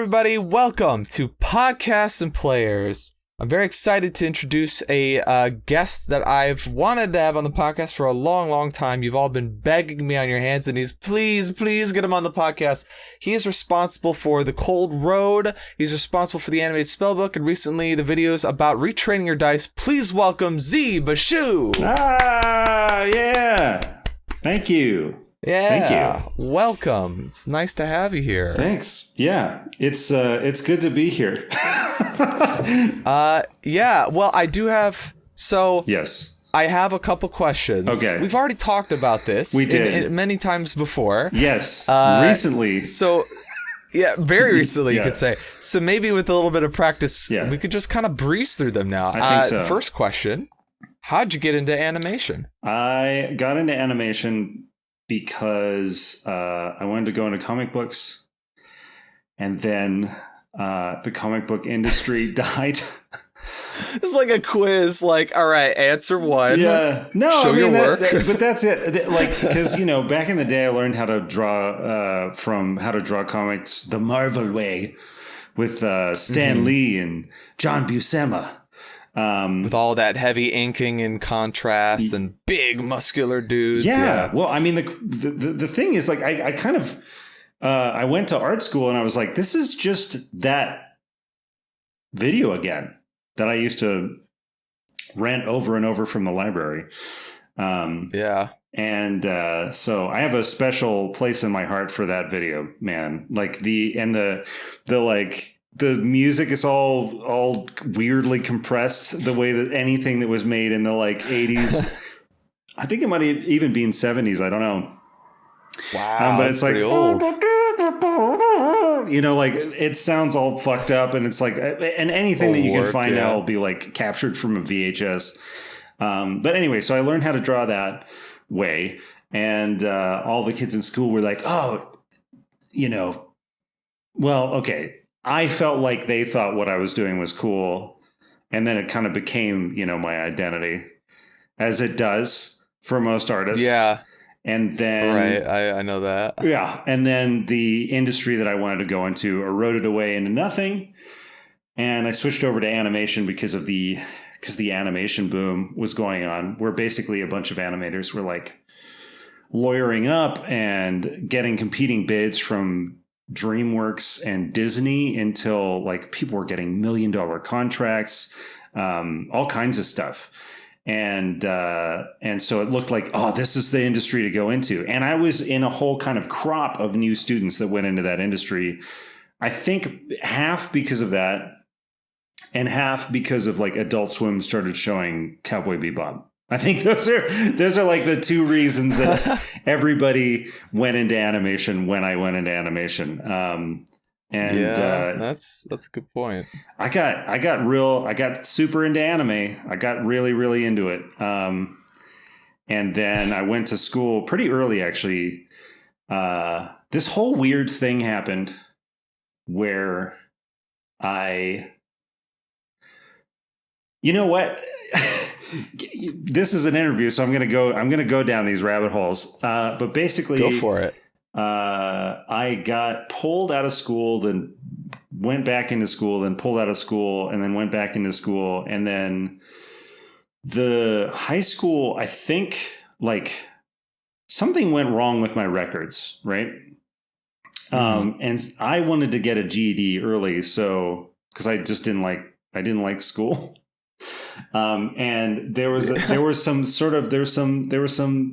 everybody. Welcome to Podcasts and Players. I'm very excited to introduce a guest that I've wanted to have on the podcast for a long time. You've all been begging me on your hands and knees, please get him on the podcast. He is responsible for The Cold Road. He's responsible for the animated spellbook and recently the videos about retraining your dice. Please welcome Bashew. Yeah. Thank you. Yeah. Thank you. Welcome. It's nice to have you here. Thanks. Yeah. It's good to be here. Yeah. Well, I do have. So. Yes. I have a couple questions. Okay. We've already talked about this. We did. Many times before. Yes. Recently. So. Yeah, very recently, Yeah. you could say. So maybe with a little bit of practice, we could just kind of breeze through them now. I think so. First question, how'd you get into animation? I got into animation because I wanted to go into comic books. And then the comic book industry died. It's like a quiz, like, all right, answer one. Yeah. No, show your work. But that's it. Like, because, back in the day, I learned how to draw comics the Marvel way with Stan Lee and John Buscema. With all that heavy inking and contrast and big muscular dudes. Yeah. Well, I mean, the thing is, like, I kind of I went to art school and I was like, this is just that video again that I used to rent over and over from the library. Yeah. And so I have a special place in my heart for that video, man. Like the music is all weirdly compressed the way that anything that was made in the like 80s. I think it might even be in 70s. I don't know. Wow. But it's like, old. like it sounds all fucked up and it's like, and anything that you can find now will be like captured from a VHS. But anyway, so I learned how to draw that way. And all the kids in school were like, oh, well, okay. I felt like they thought what I was doing was cool. And then it kind of became, my identity, as it does for most artists. Yeah. And then... Right, I know that. Yeah. And then the industry that I wanted to go into eroded away into nothing. And I switched over to animation because the animation boom was going on, where basically a bunch of animators were like lawyering up and getting competing bids from DreamWorks and Disney until like people were getting $1 million contracts, all kinds of stuff. And so it looked like, oh, this is the industry to go into. And I was in a whole kind of crop of new students that went into that industry. I think half because of that and half because of like Adult Swim started showing Cowboy Bebop. I think those are like the two reasons that everybody went into animation when I went into animation. That's a good point. I got super into anime. I got really, really into it. And then I went to school pretty early, actually. This whole weird thing happened where you know what? This is an interview, so I'm gonna go down these rabbit holes. But basically, go for it. I got pulled out of school, then went back into school, then pulled out of school, and then went back into school, and then the high school. I think like something went wrong with my records, right? And I wanted to get a GED early, so because I didn't like school. And there were some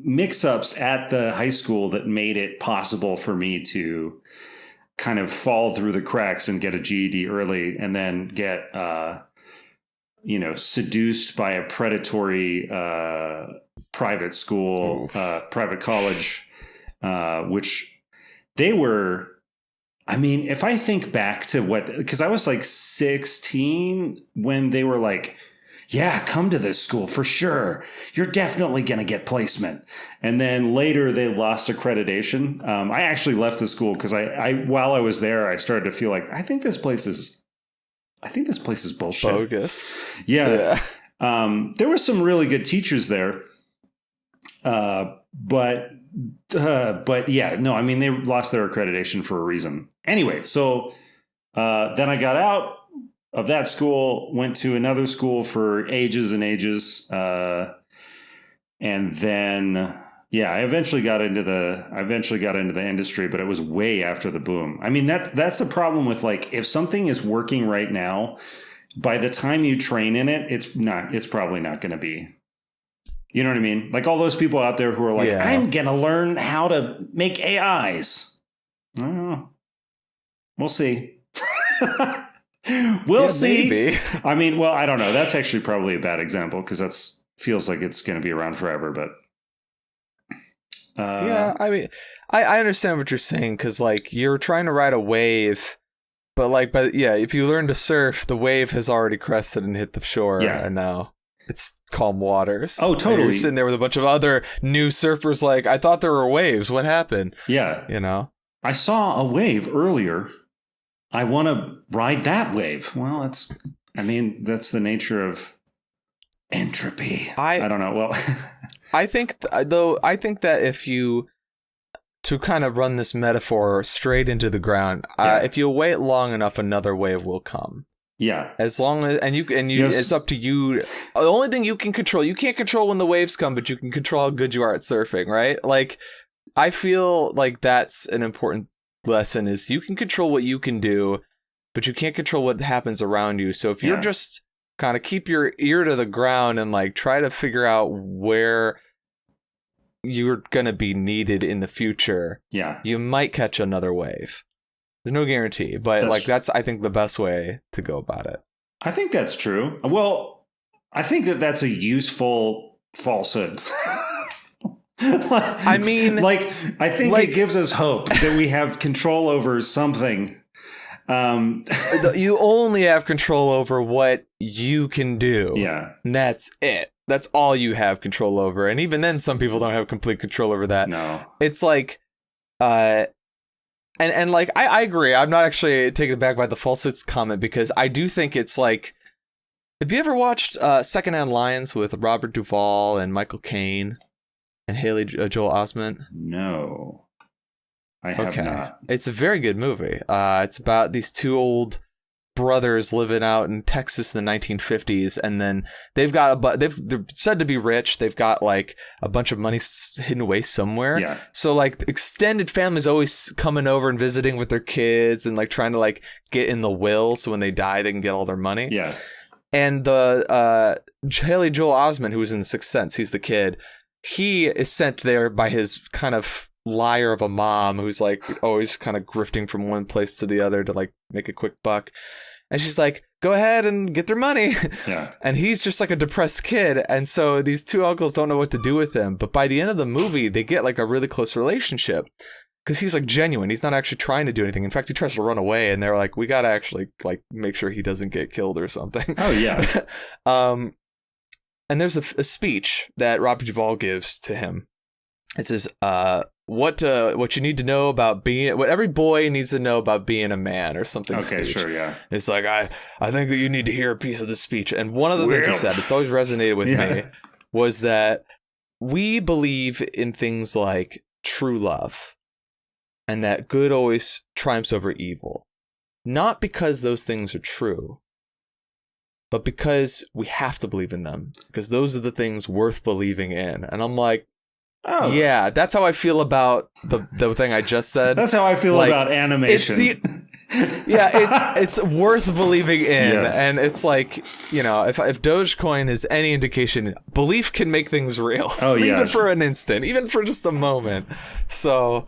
mix-ups at the high school that made it possible for me to kind of fall through the cracks and get a GED early and then get seduced by a predatory private school, private college, which they were. I mean, if I think back to because I was like 16 when they were like, yeah, come to this school for sure. You're definitely going to get placement. And then later they lost accreditation. I actually left the school because while I was there, I started to feel like, I think this place is bullshit. Bogus. Yeah. There were some really good teachers there. But yeah, no, I mean, they lost their accreditation for a reason. Anyway, so Then I got out of that school, went to another school for ages and ages. And then, I eventually got into the industry, but it was way after the boom. I mean, that's the problem with, like, if something is working right now, by the time you train in it, it's probably not going to be, you know what I mean? Like all those people out there who are like, I'm going to learn how to make AIs. I don't know. We'll see. We'll see. Maybe. I mean, well, I don't know. That's actually probably a bad example because feels like it's going to be around forever, but. I mean, I understand what you're saying because, like, you're trying to ride a wave, but if you learn to surf, the wave has already crested and hit the shore, and now it's calm waters. Oh, totally. And you're sitting there with a bunch of other new surfers like, I thought there were waves. What happened? Yeah. You know? I saw a wave earlier. I want to ride that wave. Well, that's the nature of entropy. I don't know. Well, I think that if you, to kind of run this metaphor straight into the ground, if you wait long enough, another wave will come. Yeah. As long as it's up to you. The only thing you can control, you can't control when the waves come, but you can control how good you are at surfing, right? Like, I feel like that's an important lesson is you can control what you can do, but you can't control what happens around you. So if you're just kind of keep your ear to the ground and like try to figure out where you're going to be needed in the future, you might catch another wave. There's no guarantee, but that's I think the best way to go about it. I think that's true. Well, I think that's a useful falsehood. I mean, I think it gives us hope that we have control over something. You only have control over what you can do. Yeah. And that's it. That's all you have control over. And even then, some people don't have complete control over that. No. It's like, and like, I agree. I'm not actually taken aback by the falsehoods comment because I do think it's like, have you ever watched Secondhand Lions with Robert Duvall and Michael Caine and Haley Joel Osment? No, I have not. It's a very good movie. It's about these two old brothers living out in Texas in the 1950s, and then they're said to be rich. They've got like a bunch of money hidden away somewhere. Yeah. So like extended families always coming over and visiting with their kids and like trying to like get in the will so when they die they can get all their money. Yeah. And the Haley Joel Osment, who was in The Sixth Sense, he's the kid. He is sent there by his kind of liar of a mom who's like always kind of grifting from one place to the other to like make a quick buck. And she's like, go ahead and get their money. Yeah. And he's just like a depressed kid. And so these two uncles don't know what to do with him. But by the end of the movie, they get like a really close relationship because he's like genuine. He's not actually trying to do anything. In fact, he tries to run away and they're like, we got to actually like make sure he doesn't get killed or something. Oh, yeah. And there's a speech that Robert Duvall gives to him. It says, what you need to know about what every boy needs to know about being a man or something. Okay, speech. Sure, yeah. It's like, I think that you need to hear a piece of this speech. And one of the things he said, it's always resonated with me, was that we believe in things like true love and that good always triumphs over evil. Not because those things are true, but because we have to believe in them, because those are the things worth believing in. And I'm like, oh yeah, that's how I feel about the thing I just said. That's how I feel about animation. It's worth believing in, and it's like, you know, if Dogecoin is any indication, belief can make things real. Oh yeah, even for an instant, even for just a moment. So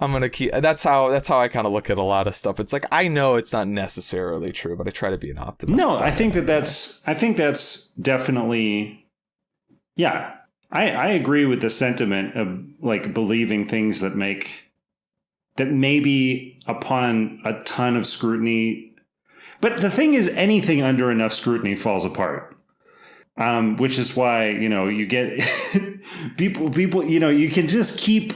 I'm gonna keep. That's how I kind of look at a lot of stuff. It's like I know it's not necessarily true, but I try to be an optimist. No, I think that's definitely, yeah. I agree with the sentiment of like believing things that maybe upon a ton of scrutiny, but the thing is anything under enough scrutiny falls apart. Which is why, you know, you get people, you know, you can just keep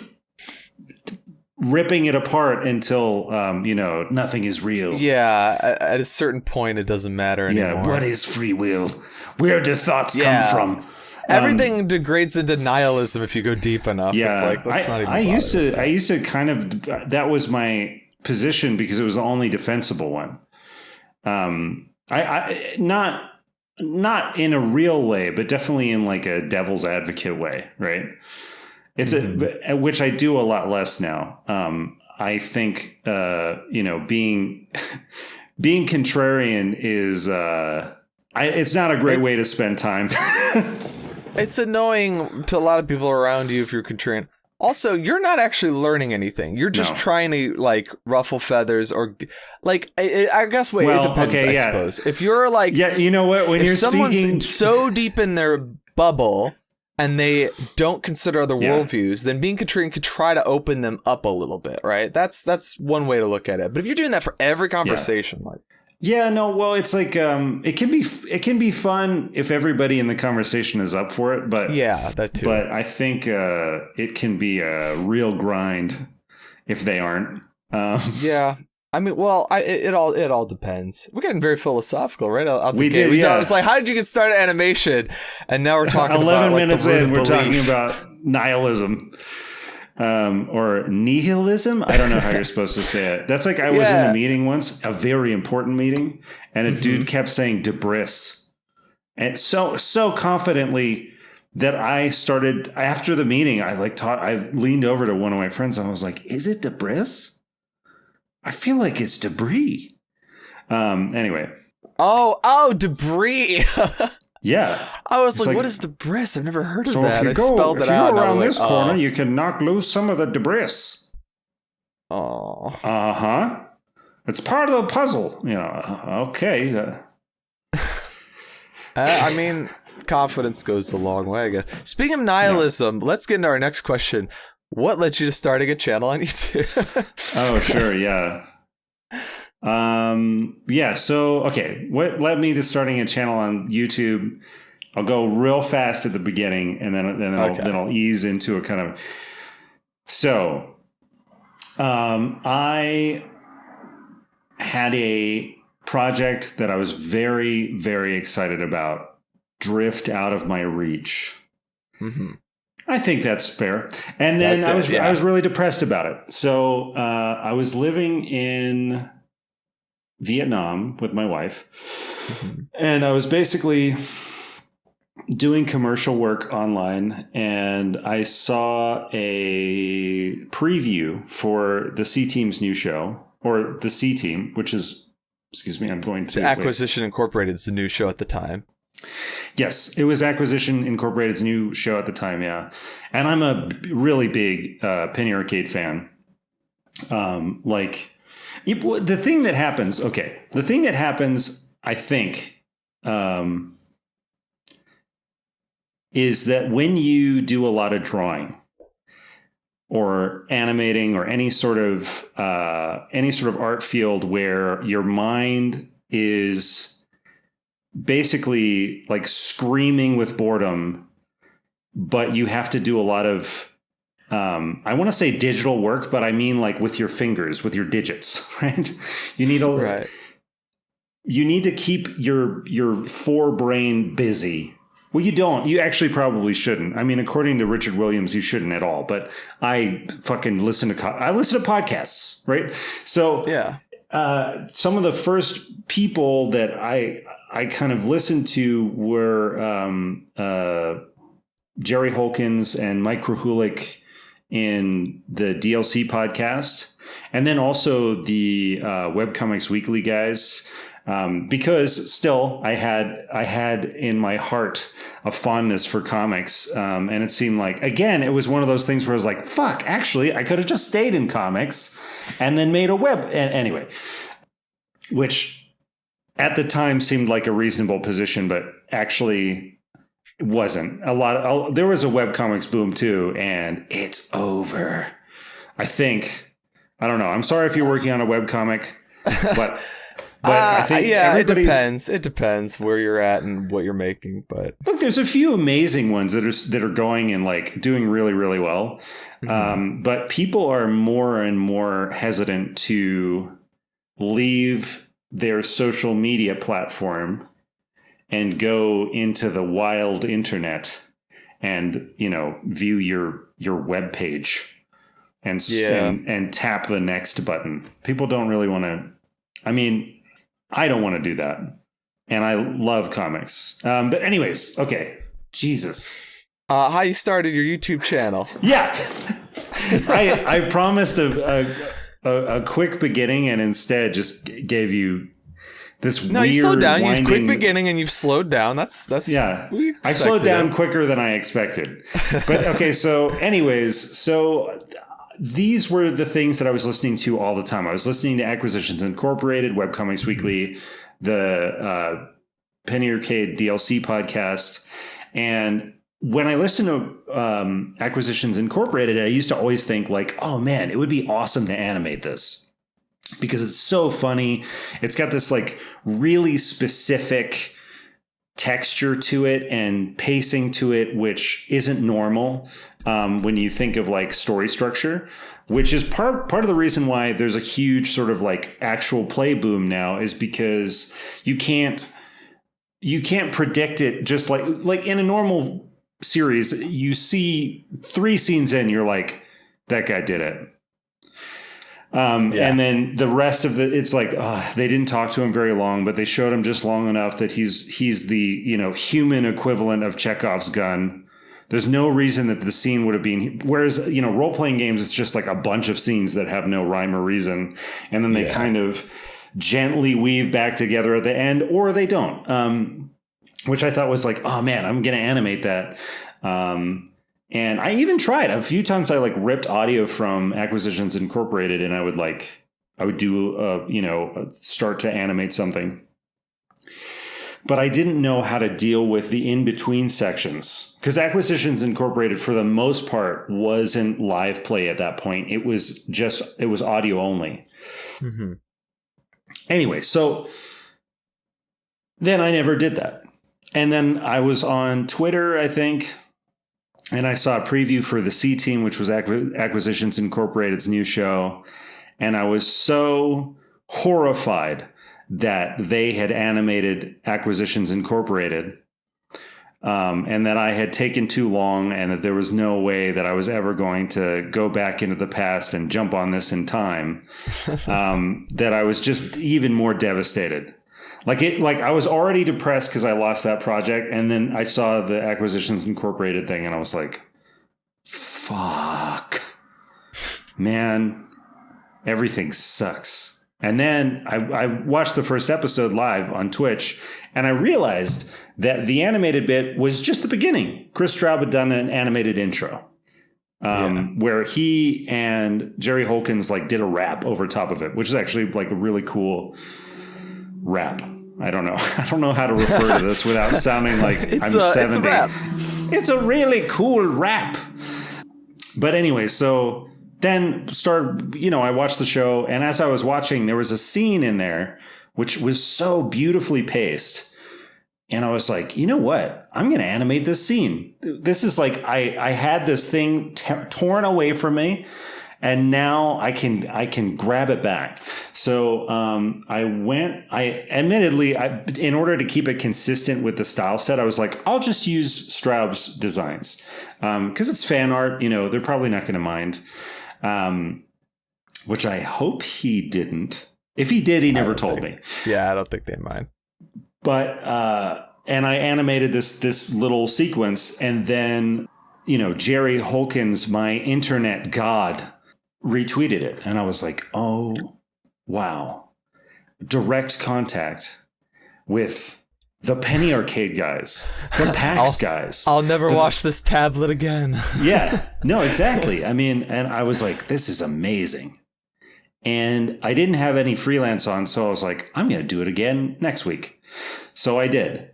ripping it apart until, you know, nothing is real. Yeah. At a certain point, it doesn't matter anymore. Yeah. What is free will? Where do thoughts come from? Everything degrades into nihilism if you go deep enough. Yeah, it's like, let's not even I used to kind of, that was my position because it was the only defensible one. I not in a real way, but definitely in like a devil's advocate way, right? It's which I do a lot less now. I think being contrarian is it's not a great way to spend time. It's annoying to a lot of people around you if you're contrarian. Also, you're not actually learning anything. You're just trying to like ruffle feathers or like I guess it depends, I suppose. If you're like you know what, when you're someone's speaking so deep in their bubble and they don't consider other worldviews, then being contrarian could try to open them up a little bit, right? That's one way to look at it. But if you're doing that for every conversation, it's like it can be fun if everybody in the conversation is up for it, but that too. But I think it can be a real grind if they aren't. I mean, well, it all depends. We're getting very philosophical, right? We did. Yeah. It's like, how did you get started animation? And now we're talking 11 about, minutes like, in, we're talking about nihilism. Or nihilism. I don't know how you're supposed to say it. That's like I was in a meeting once, a very important meeting, and a dude kept saying debris, and so confidently that I started after the meeting. I leaned over to one of my friends and I was like, "Is it debris? I feel like it's debris." Anyway. Oh, debris. Yeah. I was like, what is debris? I've never heard of that. If you go around this corner, you can knock loose some of the debris. Oh. Uh-huh. It's part of the puzzle. Okay. I mean, confidence goes a long way, I guess. Speaking of nihilism, let's get into our next question. What led you to starting a channel on YouTube? Oh, sure, yeah. So, okay, what led me to starting a channel on YouTube? I'll go real fast at the beginning, and then I'll ease into a kind of. So, I had a project that I was very, very excited about drift out of my reach. Mm-hmm. I think that's fair. And then I was really depressed about it. So I was living in Vietnam with my wife, and I was basically doing commercial work online, and I saw a preview for the C Team's new show, or the C Team, which is, I'm going to... Acquisition Incorporated is the new show at the time. Yes, it was Acquisition Incorporated's new show at the time, yeah. And I'm a really big Penny Arcade fan. The thing that happens, I think, is that when you do a lot of drawing or animating or any sort of art field where your mind is basically like screaming with boredom, but you have to do a lot of I want to say digital work, but I mean like with your fingers, with your digits, right? You need you need to keep your forebrain busy. Well, you don't. You actually probably shouldn't. I mean, according to Richard Williams, you shouldn't at all. But I fucking listen to podcasts, right? So some of the first people that I kind of listened to were Jerry Holkins and Mike Krahulik in the DLC podcast, and then also the Webcomics Weekly guys. Because still I had in my heart a fondness for comics. And it seemed like, again, it was one of those things where I was like, fuck, actually, I could have just stayed in comics and then made a web. Anyway, which at the time seemed like a reasonable position, but actually wasn't. There was a webcomics boom too, and it's over. I think. I don't know. I'm sorry if you're working on a webcomic, but... I think it depends where you're at and what you're making. But look, there's a few amazing ones that are going and like doing really, really well. Mm-hmm. But people are more and more hesitant to leave their social media platform and go into the wild internet and, view your web page. and tap the next button. People don't really want to. I mean, I don't want to do that, and I love comics. But anyways, okay, Jesus. How you started your YouTube channel? Yeah, I promised a quick beginning, and instead just gave you this weird. You slowed down. Winding... You quick beginning, and you've slowed down. That's yeah. I slowed down quicker than I expected. But okay, so anyways, these were the things that I was listening to all the time. I was listening to Acquisitions Incorporated, Webcomics Weekly, the Penny Arcade DLC podcast. And when I listened to Acquisitions Incorporated, I used to always think like, oh man, it would be awesome to animate this because it's so funny. It's got this like really specific texture to it and pacing to it, which isn't normal when you think of like story structure, which is part of the reason why there's a huge sort of like actual play boom now, is because you can't predict it. Just like in a normal series, you see 3 scenes in, you're like, that guy did it. And then the rest of it's like, they didn't talk to him very long, but they showed him just long enough that he's the, human equivalent of Chekhov's gun. There's no reason that the scene would have been, whereas, role-playing games, it's just like a bunch of scenes that have no rhyme or reason. And then they kind of gently weave back together at the end, or they don't, which I thought was like, oh man, I'm going to animate that. And I even tried a few times. I like ripped audio from Acquisitions Incorporated, and I would do start to animate something. But I didn't know how to deal with the in-between sections, because Acquisitions Incorporated, for the most part, wasn't live play at that point. It was audio only. Mm-hmm. Anyway, so then I never did that. And then I was on Twitter, I think, and I saw a preview for the C Team, which was Acquisitions Incorporated's new show. And I was so horrified that they had animated Acquisitions Incorporated, and that I had taken too long, and that there was no way that I was ever going to go back into the past and jump on this in time, that I was just even more devastated. Like I was already depressed because I lost that project, and then I saw the Acquisitions Incorporated thing, and I was like, fuck, man, everything sucks. And then I watched the first episode live on Twitch, and I realized that the animated bit was just the beginning. Chris Straub had done an animated intro where he and Jerry Holkins like did a rap over top of it, which is actually like a really cool rap. I don't know how to refer to this without sounding like I'm 70. It's a rap. It's a really cool rap. But anyway, so then I watched the show, and as I was watching, there was a scene in there which was so beautifully paced. And I was like, you know what? I'm going to animate this scene. This is like, I had this thing torn away from me, and now I can grab it back. So in order to keep it consistent with the style set, I was like, I'll just use Straub's designs. Because it's fan art, they're probably not going to mind. Which I hope he didn't. If he did, he never told me. Yeah, I don't think they mind. But and I animated this little sequence, and then Jerry Holkins, my internet god, retweeted it, and I was like, oh wow, direct contact with the Penny Arcade guys, the PAX guys. I'll never wash this tablet again. Yeah, no, exactly. I mean, and I was like, this is amazing. And I didn't have any freelance on, so I was like, I'm going to do it again next week. So I did.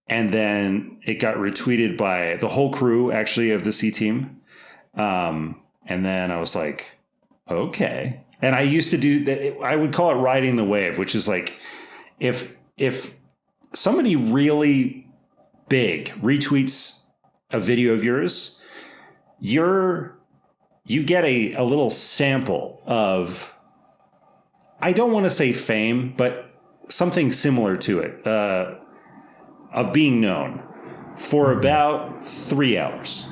And then it got retweeted by the whole crew, actually, of the C Team. And then I was like, okay. And I used to do that. I would call it riding the wave, which is like, if somebody really big retweets a video of yours, you get a little sample of, I don't want to say fame, but something similar to it, of being known for about 3 hours.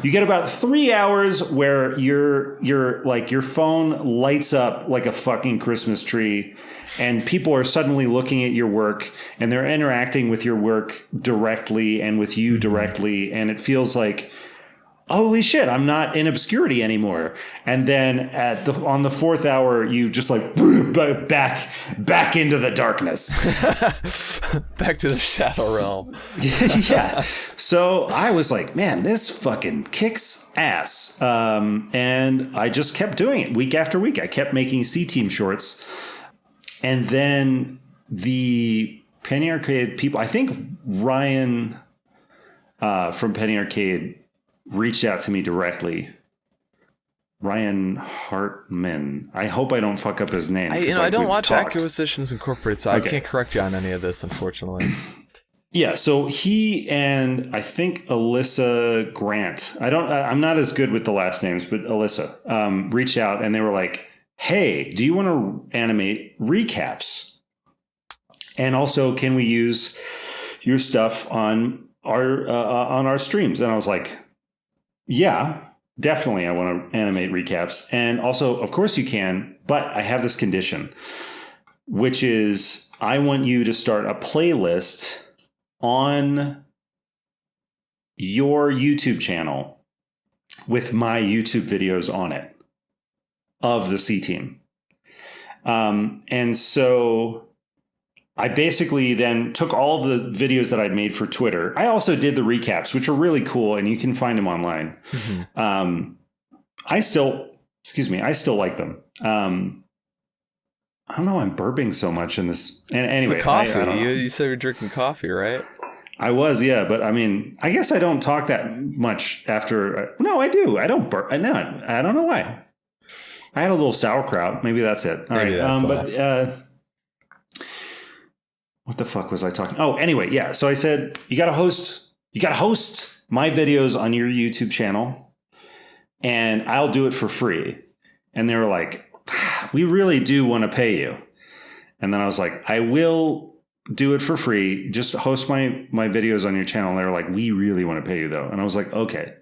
You get about 3 hours where your phone lights up like a fucking Christmas tree, and people are suddenly looking at your work and they're interacting with your work directly and with you directly, and it feels like, holy shit, I'm not in obscurity anymore. And then on the 4th hour, you just like back into the darkness. Back to the shadow realm. Yeah. So I was like, man, this fucking kicks ass. And I just kept doing it week after week. I kept making C-Team shorts. And then the Penny Arcade people, I think Ryan from Penny Arcade reached out to me directly. Ryan Hartman. I hope I don't fuck up his name. I don't watch Acquisitions Incorporated, so okay. I can't correct you on any of this, unfortunately. Yeah, so he and I think Alyssa Grant. I'm not as good with the last names, but Alyssa reached out and they were like, "Hey, do you want to animate recaps? And also, can we use your stuff on our streams?" And I was like, "Yeah, definitely. I want to animate recaps. And also, of course you can, but I have this condition, which is I want you to start a playlist on your YouTube channel with my YouTube videos on it of the C-Team." And so I basically then took all of the videos that I'd made for Twitter. I also did the recaps, which are really cool, and you can find them online. Mm-hmm. I still like them. I don't know. I'm burping so much in this. And anyway, it's the coffee. You said you're drinking coffee, right? I was, yeah. But I mean, I guess I don't talk that much after. No, I do. I don't burp. No, I don't know why. I had a little sauerkraut. Maybe that's it. All right. But what the fuck was I talking? Oh, anyway, yeah. So I said, you got to host my videos on your YouTube channel, and I'll do it for free. And they were like, we really do want to pay you. And then I was like, I will do it for free. Just host my videos on your channel. And they were like, we really want to pay you though. And I was like, okay.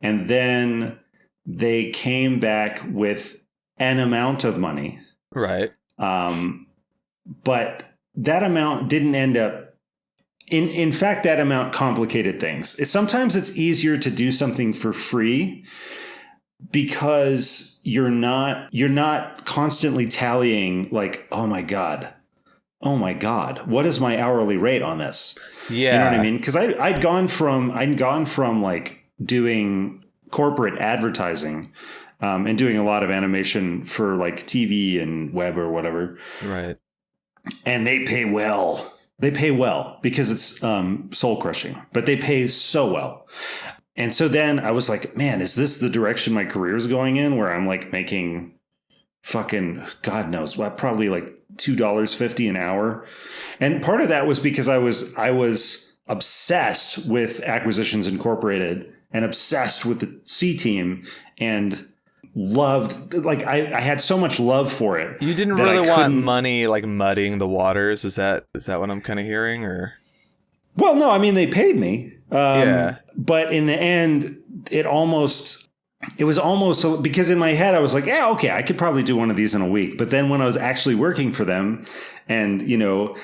And then they came back with an amount of money. Right. But that amount didn't end up. In fact, that amount complicated things. Sometimes it's easier to do something for free because you're not constantly tallying like, oh my God, what is my hourly rate on this? Yeah. You know what I mean? Because I'd gone from like doing corporate advertising and doing a lot of animation for like TV and web or whatever. Right. And they pay well. They pay well because it's soul crushing, but they pay so well. And so then I was like, man, is this the direction my career is going in, where I'm like making fucking, God knows what, probably like $2.50 an hour. And part of that was because I was obsessed with Acquisitions Incorporated and obsessed with the C-Team and loved, like I had so much love for it. You didn't really want money like muddying the waters. Is that what I'm kind of hearing? Or well, no, I mean they paid me. Yeah. But in the end, it was almost because in my head I was like, yeah, okay, I could probably do one of these in a week. But then when I was actually working for them, and you know,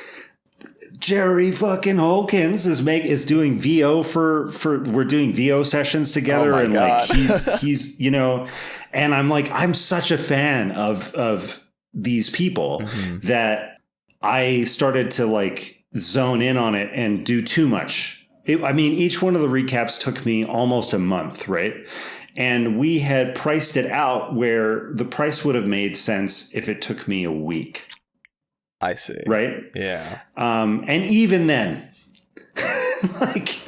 Jerry fucking Holkins is doing VO for we're doing VO sessions together, and God. Like he's you know, and I'm like, I'm such a fan of these people that I started to like zone in on it and do too much. I mean, each one of the recaps took me almost a month, right? And we had priced it out where the price would have made sense if it took me a week. I see. Right? Yeah. And even then, like,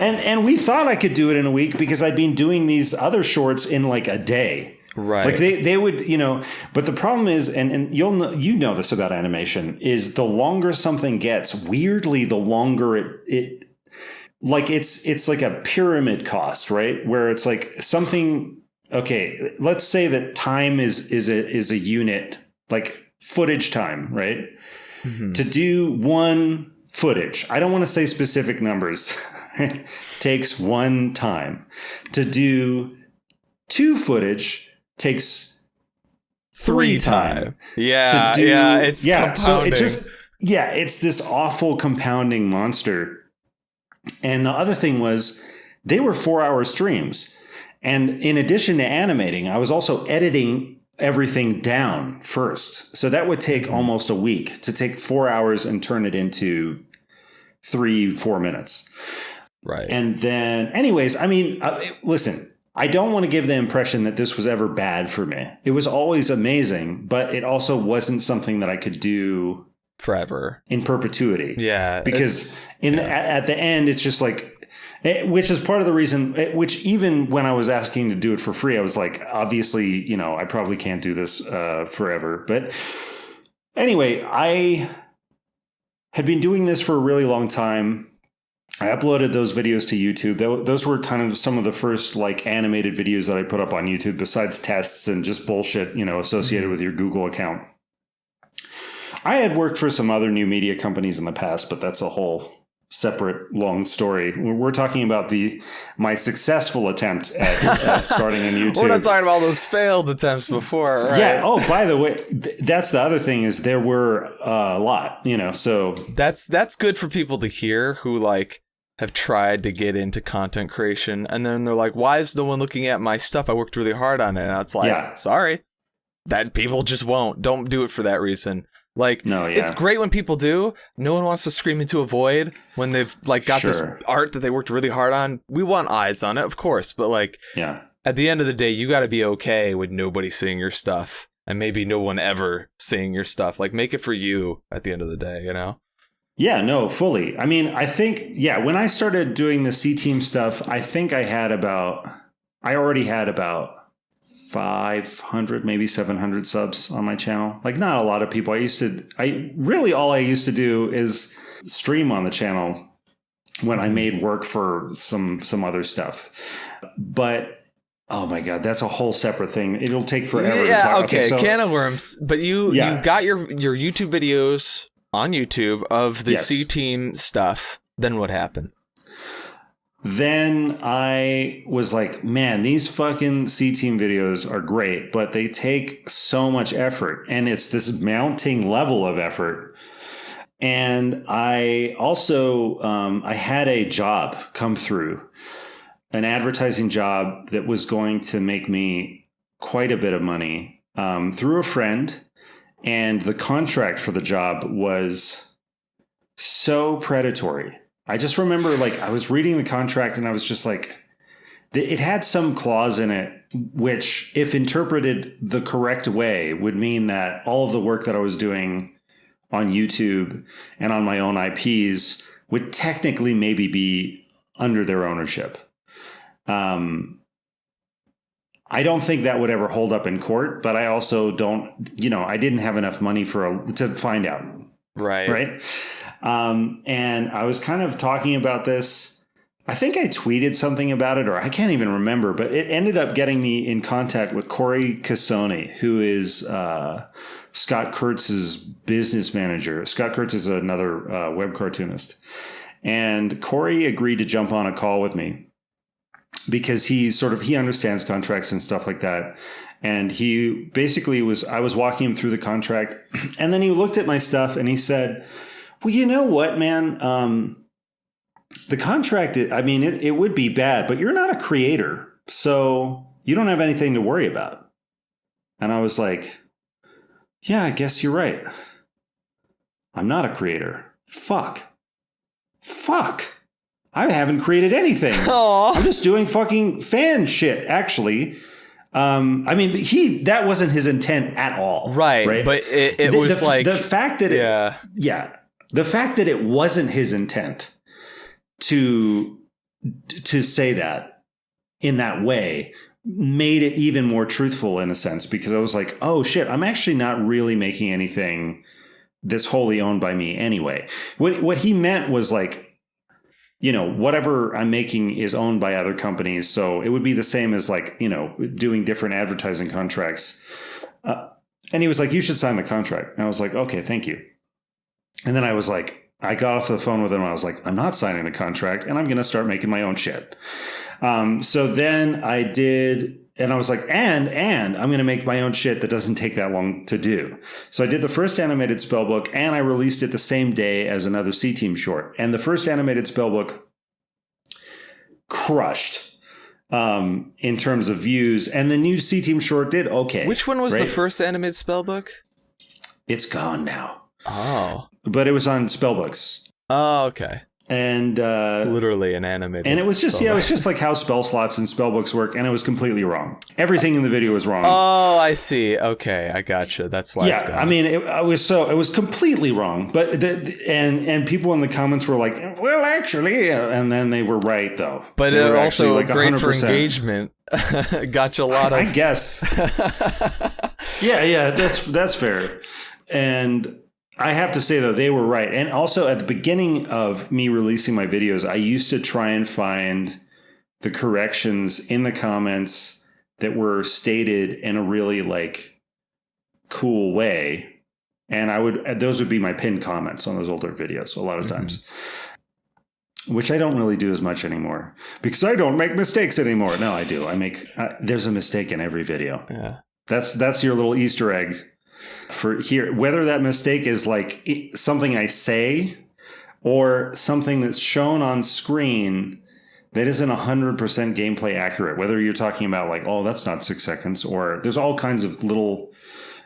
and we thought I could do it in a week because I'd been doing these other shorts in like a day. Right. Like they would, you know, but the problem is, and you know this about animation, is the longer something gets, weirdly, the longer it like it's like a pyramid cost, right? Where it's like something, okay, let's say that time is a unit, like footage time, right? Mm-hmm. To do one footage. I don't want to say specific numbers. takes 1 time. To do 2 footage takes 3 time. Yeah, it's compounding. So it just, it's this awful compounding monster. And the other thing was, they were 4-hour streams. And in addition to animating, I was also editing everything down first. So that would take almost a week to take 4 hours and turn it into 3-4 minutes. Right. And then, anyways, I mean, listen, I don't want to give the impression that this was ever bad for me. It was always amazing, but it also wasn't something that I could do forever in perpetuity. Yeah. Because at the end, it's just like, which is part of the reason, which even when I was asking to do it for free, I was like, obviously, I probably can't do this forever. But anyway, I had been doing this for a really long time. I uploaded those videos to YouTube. Those were kind of some of the first animated videos that I put up on YouTube, besides tests and just bullshit, associated with your Google account. I had worked for some other new media companies in the past, but that's a whole separate long story. We're talking about my successful attempt at starting on YouTube. We're not talking about those failed attempts before, right? Yeah. Oh, by the way, that's the other thing, is there were a lot, so that's good for people to hear who have tried to get into content creation, and then they're like, why is no one looking at my stuff? I worked really hard on it. And it's like, sorry, that people just won't. Don't do it for that reason. It's great when people do. No one wants to scream into a void when they've got this art that they worked really hard on. We want eyes on it, of course, but at the end of the day, you got to be okay with nobody seeing your stuff, and maybe no one ever seeing your stuff. Make it for you at the end of the day, Yeah, no, fully. I mean, I think, when I started doing the C-Team stuff, I think I already had about 500, maybe 700 subs on my channel. Not a lot of people. All I used to do is stream on the channel when I made work for some other stuff. But oh my God, that's a whole separate thing. It'll take forever to talk. Okay, so, can of worms. But you got your YouTube videos on YouTube of the C-Team stuff. Then what happened? Then I was like, man, these fucking C-Team videos are great, but they take so much effort, and it's this mounting level of effort. And I also, I had a job come through, an advertising job that was going to make me quite a bit of money through a friend. And the contract for the job was so predatory. I just remember I was reading the contract and I was just like, it had some clause in it, which if interpreted the correct way would mean that all of the work that I was doing on YouTube and on my own IPs would technically maybe be under their ownership. I don't think that would ever hold up in court, but I also don't, I didn't have enough money to find out. Right. Right. And I was kind of talking about this. I think I tweeted something about it, or I can't even remember, but it ended up getting me in contact with Corey Cassoni, who is Scott Kurtz's business manager. Scott Kurtz is another web cartoonist. And Corey agreed to jump on a call with me because he understands contracts and stuff like that. And he basically I was walking him through the contract, and then he looked at my stuff and he said, well, you know what, man? The contract, it would be bad, but you're not a creator, so you don't have anything to worry about. And I was like, yeah, I guess you're right. I'm not a creator. Fuck. I haven't created anything. Aww. I'm just doing fucking fan shit, actually. That wasn't his intent at all. Right? But it was the fact that the fact that it wasn't his intent to say that in that way made it even more truthful in a sense, because I was like, oh shit, I'm actually not really making anything that's wholly owned by me anyway. What he meant was whatever I'm making is owned by other companies. So it would be the same as doing different advertising contracts. And he was like, you should sign the contract. And I was like, okay, thank you. And then I was like, I got off the phone with him. I was like, I'm not signing the contract, and I'm going to start making my own shit. So then I did, and I was like, and I'm going to make my own shit that doesn't take that long to do. So I did the first animated spellbook, and I released it the same day as another C-Team short. And the first animated spellbook crushed in terms of views, and the new C-Team short did okay. Which one was the first animated spellbook? It's gone now. Oh. But it was on Spellbooks. Oh, okay. And literally an animated. And it was just, it was just like how spell slots and spellbooks work, and it was completely wrong. Everything in the video was wrong. Oh, I see. Okay, I gotcha. That's why. Yeah, I mean, it was completely wrong. But and people in the comments were like, well, actually, and then they were right though. But it also like great 100%. For engagement. Got you a lot of. I guess. yeah, that's fair. And I have to say, though, they were right. And also at the beginning of me releasing my videos, I used to try and find the corrections in the comments that were stated in a really like cool way. And those would be my pinned comments on those older videos a lot of times, which I don't really do as much anymore because I don't make mistakes anymore. No, I do. There's a mistake in every video. Yeah. That's your little Easter egg. For here, whether that mistake is like something I say or something that's shown on screen that isn't 100% gameplay accurate, whether you're talking about like, oh, that's not 6 seconds, or there's all kinds of little.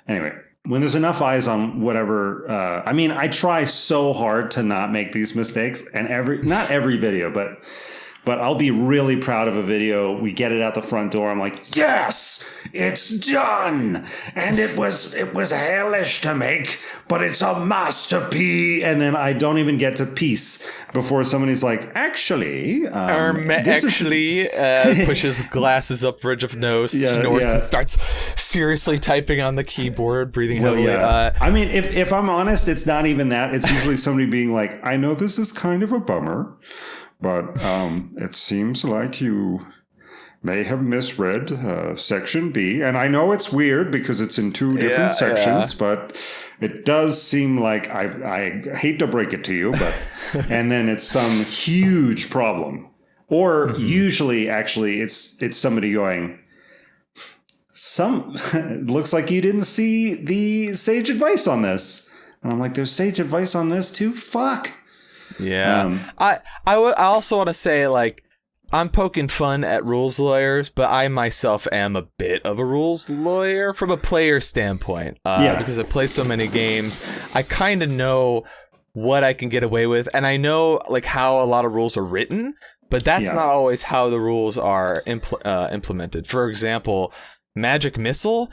Anyway, when there's enough eyes on whatever, I try so hard to not make these mistakes, and not every video, but I'll be really proud of a video. We get it out the front door. I'm like, yes, it's done. And it was hellish to make, but it's a masterpiece. And then I don't even get to peace before somebody's like, actually, pushes glasses up bridge of nose, snorts, and starts furiously typing on the keyboard, breathing heavily. Yeah. If I'm honest, it's not even that. It's usually somebody being like, I know this is kind of a bummer, but it seems like you may have misread section B. And I know it's weird because it's in 2 different sections, but it does seem like, I hate to break it to you, but and then it's some huge problem. Or usually, actually, it's somebody going, it looks like you didn't see the sage advice on this. And I'm like, there's sage advice on this too? Fuck. Yeah. I also want to say, like, I'm poking fun at rules lawyers, but I myself am a bit of a rules lawyer from a player standpoint. Because I play so many games, I kind of know what I can get away with, and I know like how a lot of rules are written, but that's not always how the rules are implemented. For example, Magic Missile,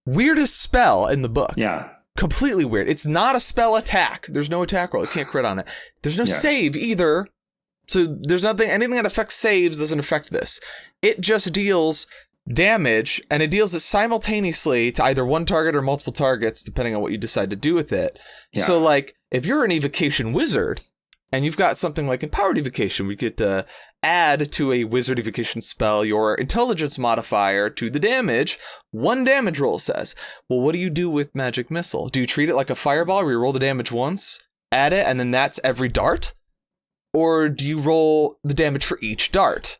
weirdest spell in the book. Yeah. Completely weird. It's not a spell attack. There's no attack roll. You can't crit on it. There's no save either. So there's anything that affects saves doesn't affect this. It just deals damage, and it deals it simultaneously to either one target or multiple targets, depending on what you decide to do with it. Yeah. So, like, if you're an evocation wizard, and you've got something like Empowered Evocation, we get to add to a wizard evocation spell your intelligence modifier to the damage. 1 damage roll says. Well, what do you do with Magic Missile? Do you treat it like a fireball where you roll the damage once, add it, and then that's every dart? Or do you roll the damage for each dart?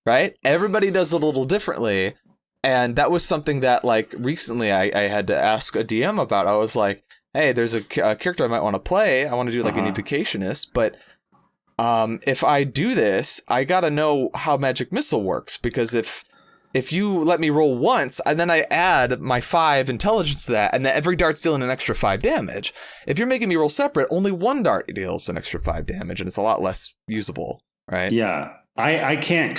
Right? Everybody does it a little differently. And that was something that, like, recently I had to ask a DM about. I was like, hey, there's a character I might want to play. I want to do like an evocationist, but if I do this, I gotta know how Magic Missile works, because if you let me roll once and then I add my 5 intelligence to that, and then every dart's dealing an extra 5 damage. If you're making me roll separate, only 1 dart deals an extra 5 damage, and it's a lot less usable, right? Yeah, I can't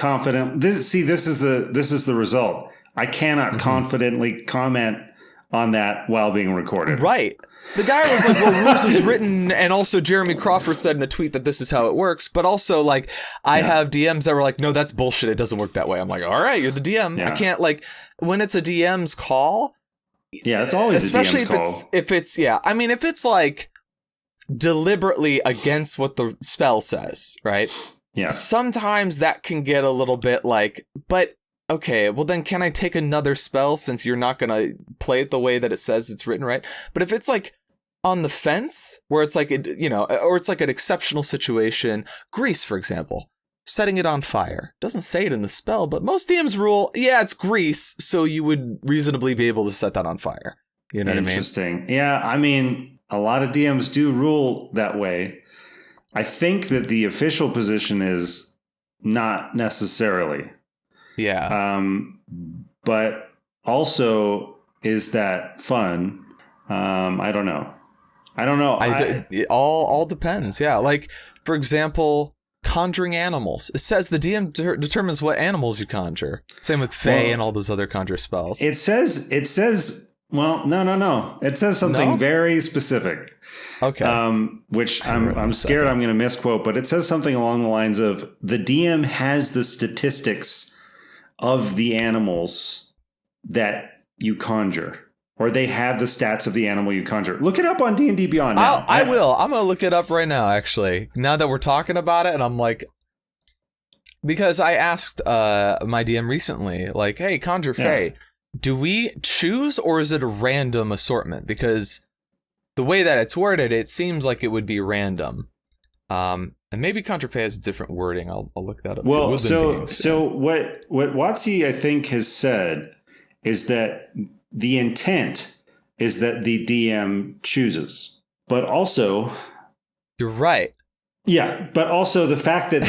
this is the result. I cannot confidently comment on that while being recorded. Right. The guy was like, well, rules is written, and also Jeremy Crawford said in a tweet that this is how it works, but also, like, I have DMs that were like, no, that's bullshit, it doesn't work that way. I'm like, all right, you're the DM. I can't, like, when it's a DM's call... Yeah, it's always especially a DM's call. If it's, like, deliberately against what the spell says, right? Yeah. Sometimes that can get a little bit like, but... Okay, well then can I take another spell since you're not going to play it the way that it says it's written, right? But if it's like on the fence where it's like, or it's like an exceptional situation. Grease, for example, setting it on fire. Doesn't say it in the spell, but most DMs rule, yeah, it's grease, so you would reasonably be able to set that on fire. You know what I mean? Interesting. Yeah, I mean, a lot of DMs do rule that way. I think that the official position is not necessarily. Yeah. But also, is that fun? I don't know. It all depends. Yeah. Like, for example, conjuring animals. It says the DM determines what animals you conjure. Same with Fae and all those other conjure spells. It says, well, no. It says something very specific. Okay. Which I'm scared I'm going to misquote, but it says something along the lines of the DM has the statistics of the animals that you conjure. Or they have the stats of the animal you conjure. Look it up on D&D Beyond now. I will. I'm going to look it up right now, actually. Now that we're talking about it, and I'm like... Because I asked my DM recently, like, hey, conjure Fae, do we choose or is it a random assortment? Because the way that it's worded, it seems like it would be random. And maybe conjure Fae has different wording. I'll look that up. Well, so what WotC, I think, has said is that the intent is that the DM chooses, but also... You're right. Yeah, but also the fact that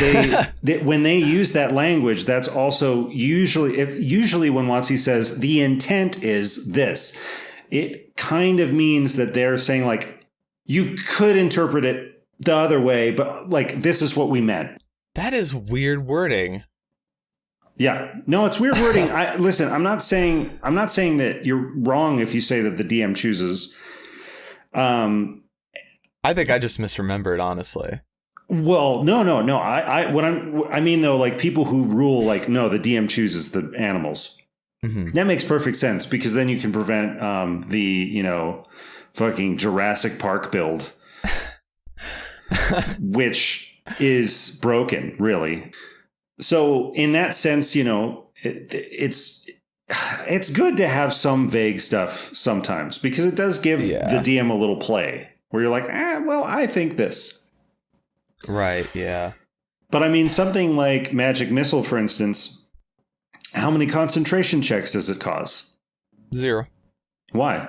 that when they use that language, that's also usually when WotC says the intent is this, it kind of means that they're saying like, you could interpret it the other way, but like, this is what we meant. That is weird wording. Yeah, no, it's weird wording. Listen, I'm not saying that you're wrong if you say that the DM chooses. I think I just misremembered, honestly. Well, no. I mean though, like people who rule, like, no, the DM chooses the animals. Mm-hmm. That makes perfect sense because then you can prevent the fucking Jurassic Park build, which is broken, really. So in that sense, it's good to have some vague stuff sometimes because it does give the DM a little play where you're like, well, I think this. Right, yeah. But I mean, something like Magic Missile, for instance, how many concentration checks does it cause? 0. Why?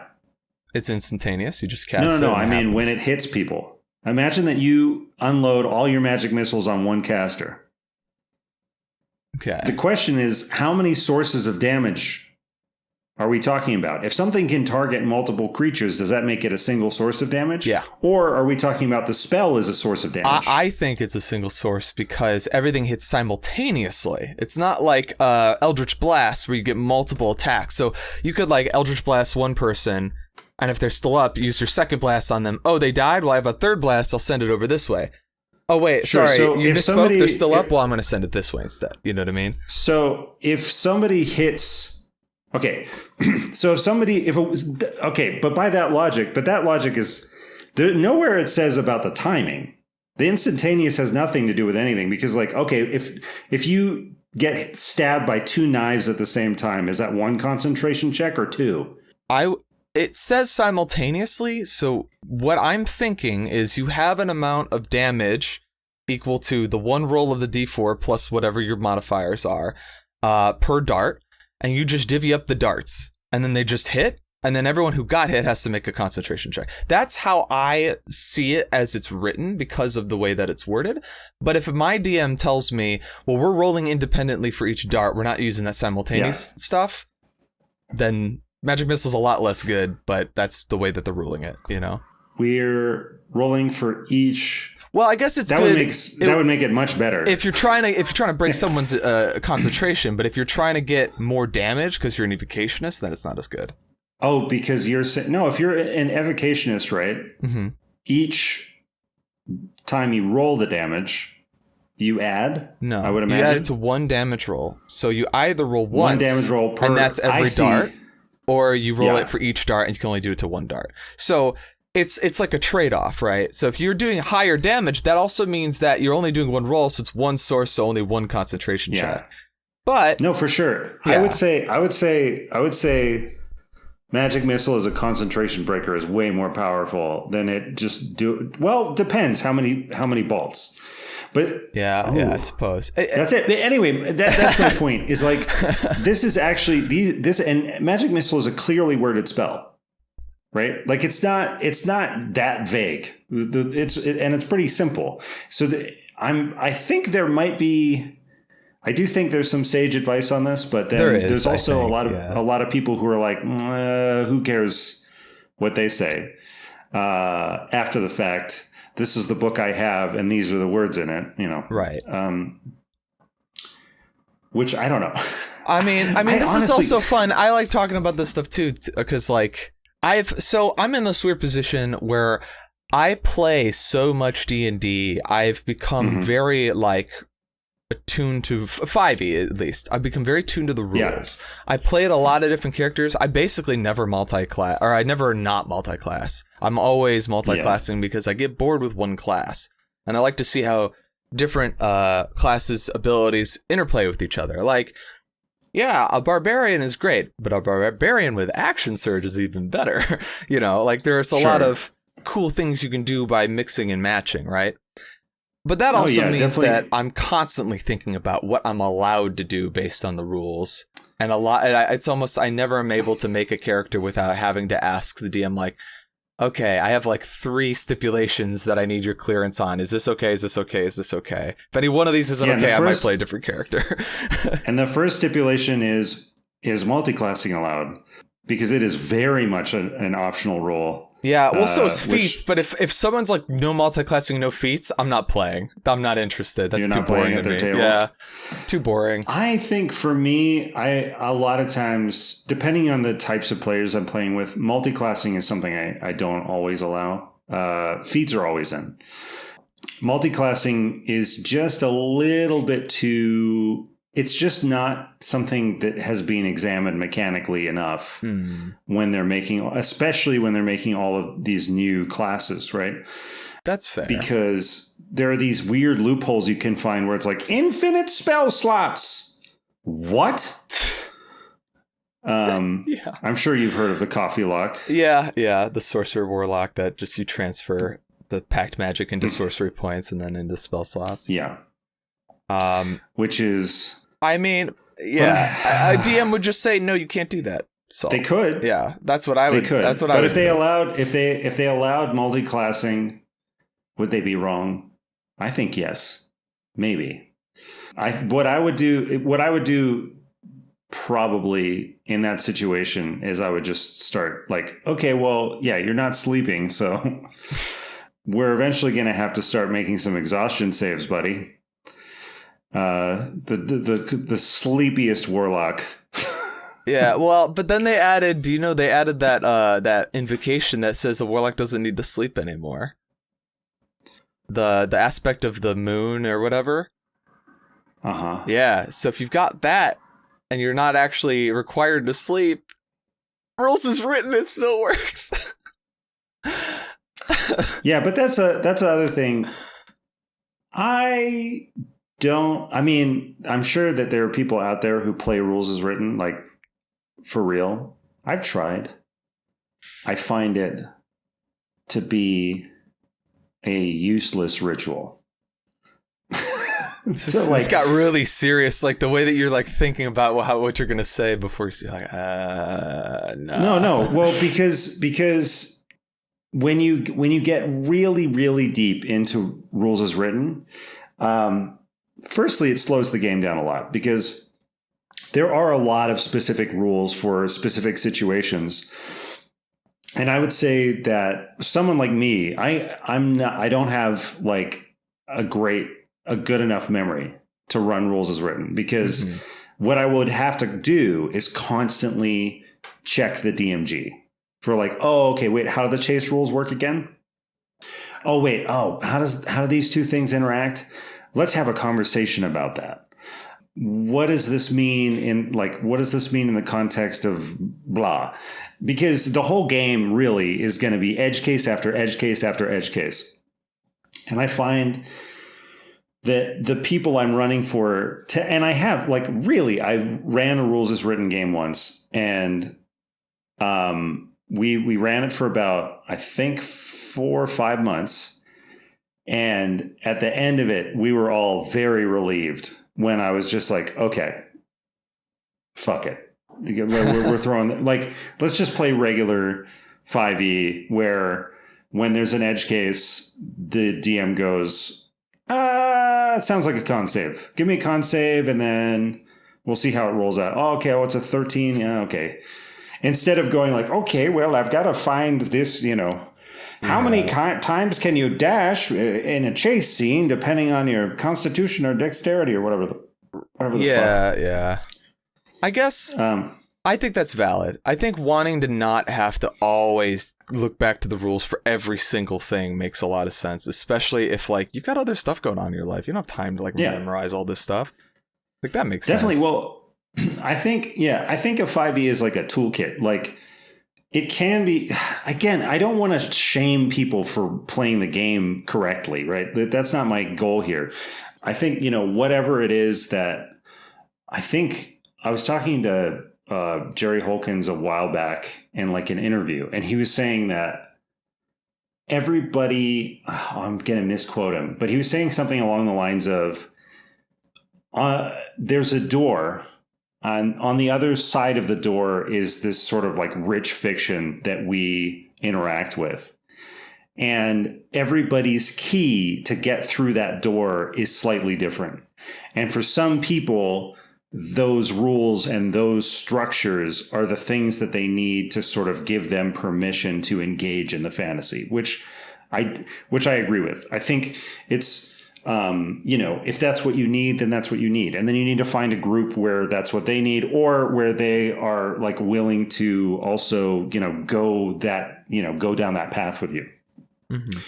It's instantaneous. You just cast it. No. I mean, when it hits people. Imagine that you unload all your magic missiles on one caster. Okay. The question is, how many sources of damage are we talking about? If something can target multiple creatures, does that make it a single source of damage? Yeah. Or are we talking about the spell as a source of damage? I think it's a single source because everything hits simultaneously. It's not like Eldritch Blast where you get multiple attacks. So you could like Eldritch Blast one person, and if they're still up, use your second blast on them. Oh, they died? Well, I have a third blast. I'll send it over this way. Oh, wait, sure. Sorry, so you misspoke. They're still up? Well, I'm going to send it this way instead. You know what I mean? So if somebody hits... Okay, so but by that logic is... nowhere it says about the timing. The instantaneous has nothing to do with anything because, like, okay, if you get stabbed by 2 knives at the same time, is that 1 concentration check or 2? It says simultaneously, so what I'm thinking is you have an amount of damage equal to the 1 roll of the d4 plus whatever your modifiers are per dart, and you just divvy up the darts, and then they just hit, and then everyone who got hit has to make a concentration check. That's how I see it as it's written because of the way that it's worded. But if my DM tells me, well, we're rolling independently for each dart, we're not using that simultaneous stuff, then... Magic Missile's a lot less good, but that's the way that they're ruling it, We're rolling for each. Well, I guess it's that good. That would make it much better. If you're trying to break someone's concentration, but if you're trying to get more damage because you're an evocationist, then it's not as good. Oh, because if you're an evocationist, right? Mm-hmm. Each time you roll the damage, you add. No, I would imagine you add it to 1 damage roll. So you either roll once, 1 damage roll per, and that's every dart. Or you roll it for each dart and you can only do it to 1 dart. So it's like a trade-off, right? So if you're doing higher damage, that also means that you're only doing 1 roll, so it's 1 source, so only 1 concentration check. But no, for sure. Yeah. I would say Magic Missile as a concentration breaker is way more powerful than it just do. Well, depends how many bolts. But I suppose that's it. Anyway, that's my point. Is like this is actually this and Magic Missile is a clearly worded spell, right? Like it's not that vague. It's pretty simple. So I think there might be. I do think there's some sage advice on this, but then there's also a lot of people who are like, who cares what they say after the fact. This is the book I have, and these are the words in it. Right? Which I don't know. I mean, this is also fun. I like talking about this stuff too, because like I'm in this weird position where I play so much D&D. I've become very like attuned to 5e at least. I've become very tuned to the rules. Yeah. I played a lot of different characters. I basically never multi-class, or I never not multi-class. I'm always multi-classing because I get bored with one class, and I like to see how different classes' abilities interplay with each other. Like, yeah, a barbarian is great, but a barbarian with action surge is even better. Like there's a lot of cool things you can do by mixing and matching, right? But that also means that I'm constantly thinking about what I'm allowed to do based on the rules. And it's almost, I never am able to make a character without having to ask the DM, like, okay, I have like 3 stipulations that I need your clearance on. Is this okay? Is this okay? Is this okay? If any one of these isn't okay, I might play a different character. And the first stipulation is multi-classing allowed? Because it is very much an optional role. Yeah, well, so is feats, but if someone's like, no multi-classing, no feats, I'm not playing. I'm not interested. That's too boring to me. Table. Yeah, too boring. I think for me, a lot of times, depending on the types of players I'm playing with, multi-classing is something I don't always allow. Feats are always in. Multi-classing is just a little bit too... It's just not something that has been examined mechanically enough when they're making, especially when they're making all of these new classes, right? That's fair. Because there are these weird loopholes you can find where it's like infinite spell slots. What? I'm sure you've heard of the coffee lock. Yeah. The sorcerer warlock that just you transfer the packed magic into sorcery points and then into spell slots. Yeah. Which is... I mean, yeah, a DM would just say, no, you can't do that. So they could. Yeah, that's what I would. They could. That's what I would. But if they allowed multi-classing, would they be wrong? I think yes, maybe. What I would do probably in that situation is I would just start like, okay, well, yeah, you're not sleeping, so we're eventually going to have to start making some exhaustion saves, buddy. The sleepiest warlock. Yeah, well, but then they added that invocation that says the warlock doesn't need to sleep anymore. The aspect of the moon or whatever. Uh-huh. Yeah, so if you've got that and you're not actually required to sleep, rules is written, it still works. Yeah, but that's another thing. I'm sure that there are people out there who play rules as written, like, for real. I've tried. I find it to be a useless ritual. So, like, it's got really serious, like, the way that you're, like, thinking about what you're going to say before you say, like, no. No. Well, because when you get really, really deep into rules as written, firstly, it slows the game down a lot because there are a lot of specific rules for specific situations. And I would say that someone like me, I don't have like a good enough memory to run rules as written because what I would have to do is constantly check the DMG for like, oh, okay, wait, how do the chase rules work again? Oh, wait, how do these two things interact? Let's have a conversation about that. What does this mean in the context of blah? Because the whole game really is going to be edge case after edge case after edge case. And I find that the people I'm running for, and I have I ran a rules as written game once, and We ran it for about, I think, 4 or 5 months. And at the end of it, we were all very relieved when I was just like, okay, fuck it. We're throwing, like, let's just play regular 5e where when there's an edge case, the DM goes, it sounds like a con save. Give me a con save and then we'll see how it rolls out. Oh, okay. Oh, it's a 13. Yeah, okay. Instead of going like, okay, well, I've got to find this, how many times can you dash in a chase scene depending on your constitution or dexterity or whatever the fuck. Yeah. I guess I think that's valid. I think wanting to not have to always look back to the rules for every single thing makes a lot of sense, especially if like you've got other stuff going on in your life. You don't have time to like memorize all this stuff. Like that makes sense. Definitely. Well, I think a 5e is like a toolkit. Like it can be, again, I don't want to shame people for playing the game correctly, right? That's not my goal here. I think, whatever it is that I think I was talking to Jerry Holkins a while back in like an interview, and he was saying that everybody, I'm going to misquote him, but he was saying something along the lines of, there's a door. On the other side of the door is this sort of like rich fiction that we interact with. And everybody's key to get through that door is slightly different. And for some people, those rules and those structures are the things that they need to sort of give them permission to engage in the fantasy, which I agree with. I think it's, if that's what you need, then that's what you need. And then you need to find a group where that's what they need, or where they are like willing to also, go down that path with you. Mm-hmm.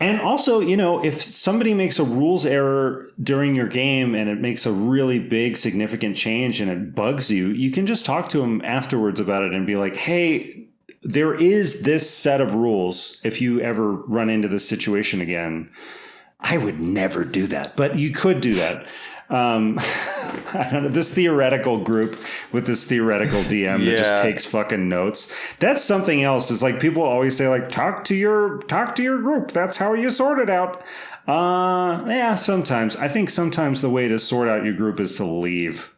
And also, if somebody makes a rules error during your game and it makes a really big, significant change and it bugs you, you can just talk to them afterwards about it and be like, hey, there is this set of rules. If you ever run into this situation again, I would never do that, but you could do that. I don't know, this theoretical group with this theoretical DM that just takes fucking notes. That's something else. Is like people always say like, talk to your group. That's how you sort it out. Sometimes I think sometimes the way to sort out your group is to leave.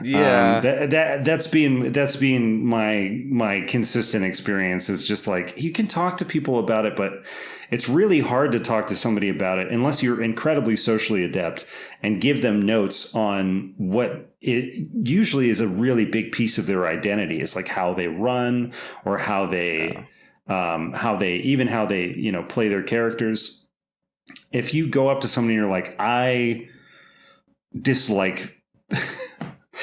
Yeah, that's been my consistent experience. Is just like you can talk to people about it, but it's really hard to talk to somebody about it unless you're incredibly socially adept and give them notes on what it usually is a really big piece of their identity. It's like how they run or how they play their characters. If you go up to somebody and you're like, I dislike.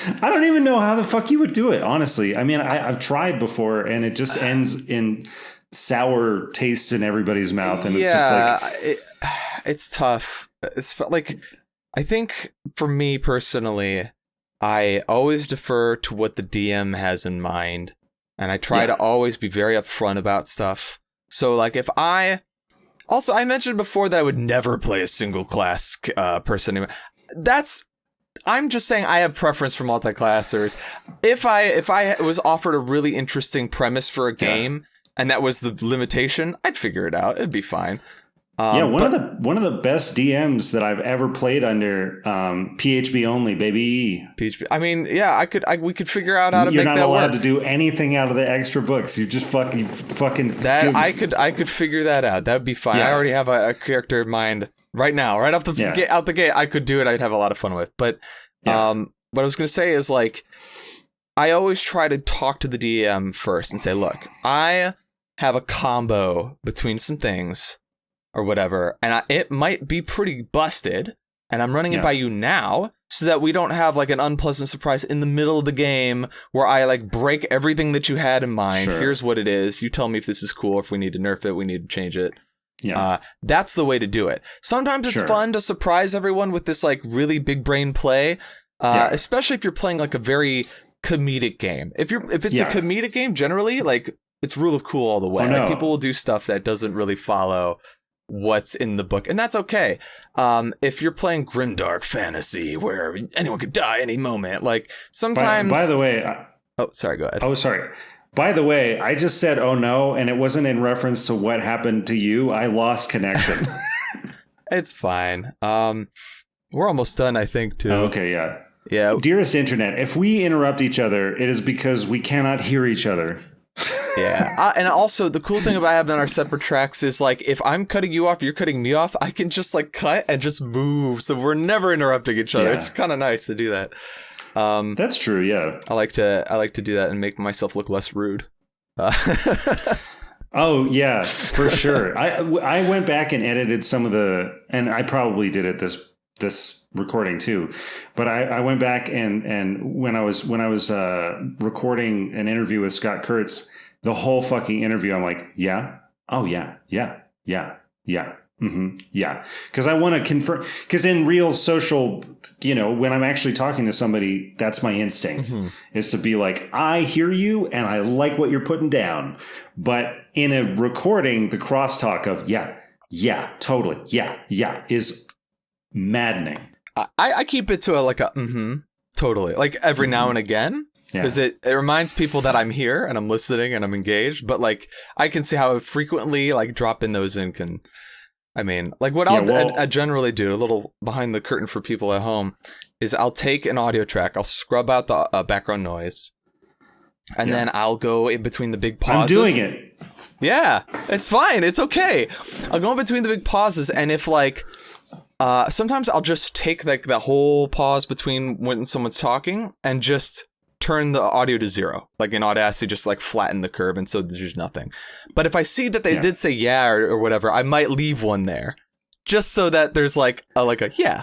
I don't even know how the fuck you would do it, honestly. I mean, I've tried before, and it just ends in sour tastes in everybody's mouth, and it's just like it's tough. It's like I think for me personally, I always defer to what the DM has in mind, and I try to always be very upfront about stuff. So, like, if I mentioned before that I would never play a single class person. I'm just saying I have preference for multi-classers. If I was offered a really interesting premise for a game and that was the limitation, I'd figure it out. It'd be fine. One of the best DMs that I've ever played under, PHB only, baby. PHB. I mean, we could figure out how to make that work. You're not allowed to do anything out of the extra books. You just fucking that. I could figure that out. That'd be fine. Yeah. I already have a character in mind right now, right off the out the gate. I could do it. I'd have a lot of fun with. But what I was gonna say is like, I always try to talk to the DM first and say, look, I have a combo between some things or whatever, and it might be pretty busted, and I'm running it by you now so that we don't have like an unpleasant surprise in the middle of the game where I like break everything that you had in mind. Sure. Here's what it is. You tell me if this is cool, if we need to nerf it, we need to change it. Yeah. That's the way to do it. Sometimes it's fun to surprise everyone with this like really big brain play, especially if you're playing like a very comedic game. If it's a comedic game, generally, like it's rule of cool all the way. Like, people will do stuff that doesn't really follow what's in the book, and that's okay. If you're playing grimdark fantasy where anyone could die any moment, like sometimes. By the way, Oh, sorry. Go ahead. Oh, sorry. By the way, I just said, oh no, and it wasn't in reference to what happened to you. I lost connection. It's fine. We're almost done, I think, too. Okay, yeah. Yeah. Dearest internet, if we interrupt each other, it is because we cannot hear each other. Yeah. And also, the cool thing about having our separate tracks is, like, if I'm cutting you off, you're cutting me off, I can just, like, cut and just move. So we're never interrupting each other. Yeah. It's kind of nice to do that. That's true, yeah. I like to do that and make myself look less rude. Oh, yeah, for sure. I went back and edited some of the, and I probably did it this recording too, but I went back and when I was recording an interview with Scott Kurtz, the whole fucking interview, I'm like, yeah, oh yeah, yeah, yeah, yeah. Mm-hmm. Yeah, because I want to confirm. Because in real social, when I'm actually talking to somebody, that's my instinct is to be like, I hear you and I like what you're putting down. But in a recording, the crosstalk of yeah, totally, yeah, is maddening. I keep it to a totally, like every now and again. Because it reminds people that I'm here and I'm listening and I'm engaged. But like I can see how frequently like dropping those in can. I mean, like what I generally do, a little behind the curtain for people at home, is I'll take an audio track, I'll scrub out the background noise, and then I'll go in between the big pauses. I'm doing it. Yeah, it's fine. It's okay. I'll go in between the big pauses, and if like, sometimes I'll just take like the whole pause between when someone's talking and just turn the audio to 0, like in Audacity, just like flatten the curve, and so there's just nothing. But if I see that they did say yeah or whatever, I might leave one there, just so that there's like a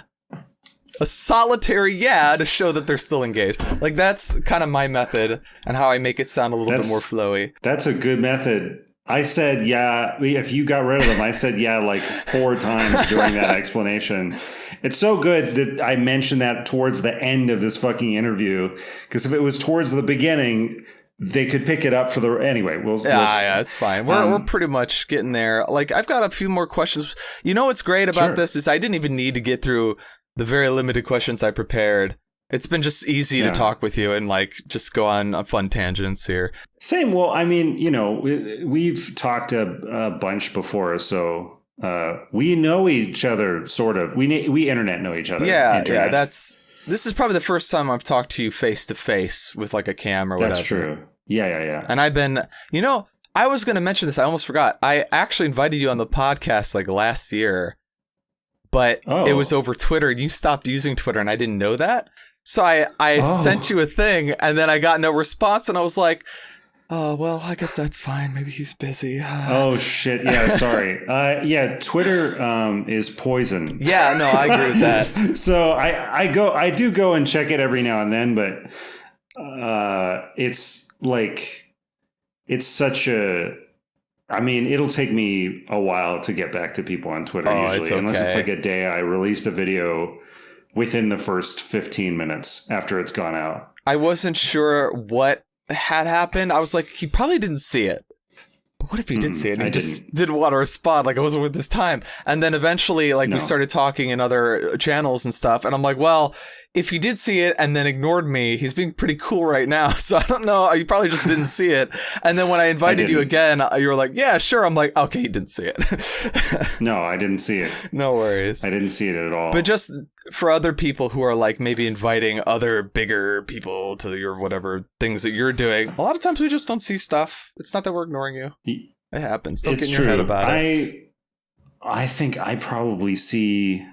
solitary yeah to show that they're still engaged. Like that's kind of my method and how I make it sound a little bit more flowy. That's a good method. I said yeah. If you got rid of them, I said yeah like 4 times during that explanation. It's so good that I mentioned that towards the end of this fucking interview, because if it was towards the beginning, they could pick it up for the anyway. Yeah, it's fine. We're pretty much getting there. Like I've got a few more questions. You know what's great about this is I didn't even need to get through the very limited questions I prepared. It's been just easy to talk with you and like just go on fun tangents here. Same. Well, I mean, we've talked a bunch before, so we know each other sort of. We internet know each other. Yeah. This is probably the first time I've talked to you face to face with like a cam or whatever. That's true. Yeah. And I've been, I was going to mention this. I almost forgot. I actually invited you on the podcast like last year, but it was over Twitter and you stopped using Twitter and I didn't know that. So I sent you a thing and then I got no response and I was like, oh, well, I guess that's fine. Maybe he's busy. Oh, shit. Yeah, sorry. Twitter is poison. Yeah, no, I agree with that. So I do go and check it every now and then, but it's like, it's such a, I mean, it'll take me a while to get back to people on Twitter usually, unless it's like a day I released a video within the first 15 minutes after it's gone out. I wasn't sure what had happened. I was like, he probably didn't see it. But what if he did see it? And he just didn't want to respond. Like, it wasn't worth his time. And then eventually, we started talking in other channels and stuff. And I'm like, well, if he did see it and then ignored me, he's being pretty cool right now. So I don't know. You probably just didn't see it. And then when I invited you again, you were like, yeah, sure. I'm like, okay, he didn't see it. No, I didn't see it. No worries. I didn't see it at all. But just for other people who are like maybe inviting other bigger people to your whatever things that you're doing, a lot of times we just don't see stuff. It's not that we're ignoring you. It happens. Don't get in your head about it. I think I probably see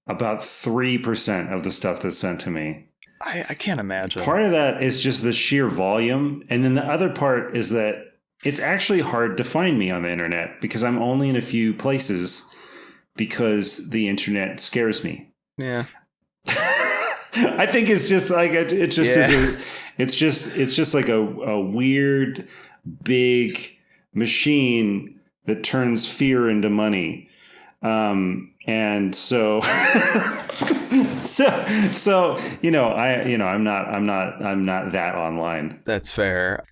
about 3% of the stuff that's sent to me. I can't imagine. Part of that is just the sheer volume. And then the other part is that it's actually hard to find me on the internet because I'm only in a few places because the internet scares me. Yeah. I think it's just like, it's just like a weird, big machine that turns fear into money. And so, I'm not that online. That's fair.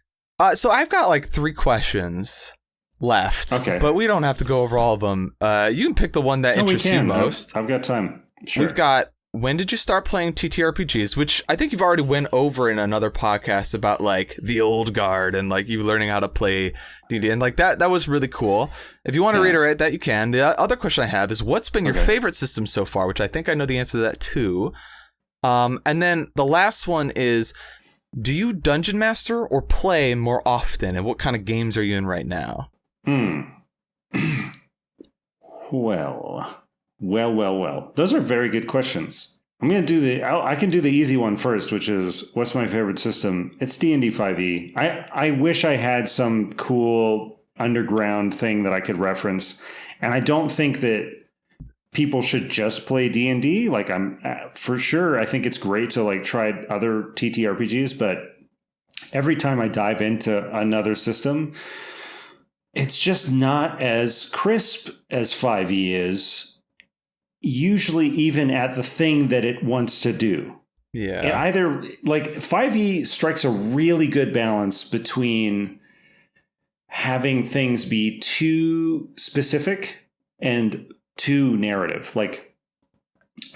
So I've got like 3 questions left. Okay. But we don't have to go over all of them. You can pick the one that interests you most. I've got time. Sure. We've got when did you start playing TTRPGs? Which I think you've already went over in another podcast about like the old guard and like you learning how to play D&D, and like that was really cool. If you want to reiterate that, you can. The other question I have is, what's been your favorite system so far? Which I think I know the answer to that too. And then the last one is, do you dungeon master or play more often, and what kind of games are you in right now? Well. Those are very good questions. I'm going to I can do the easy one first, which is, what's my favorite system? It's D&D 5e. I wish I had some cool underground thing that I could reference. And I don't think that people should just play D&D. Like, for sure, I think it's great to like try other TTRPGs, but every time I dive into another system, it's just not as crisp as 5e is. Usually even at the thing that it wants to do. Yeah. It either, like, 5e strikes a really good balance between having things be too specific and too narrative. Like,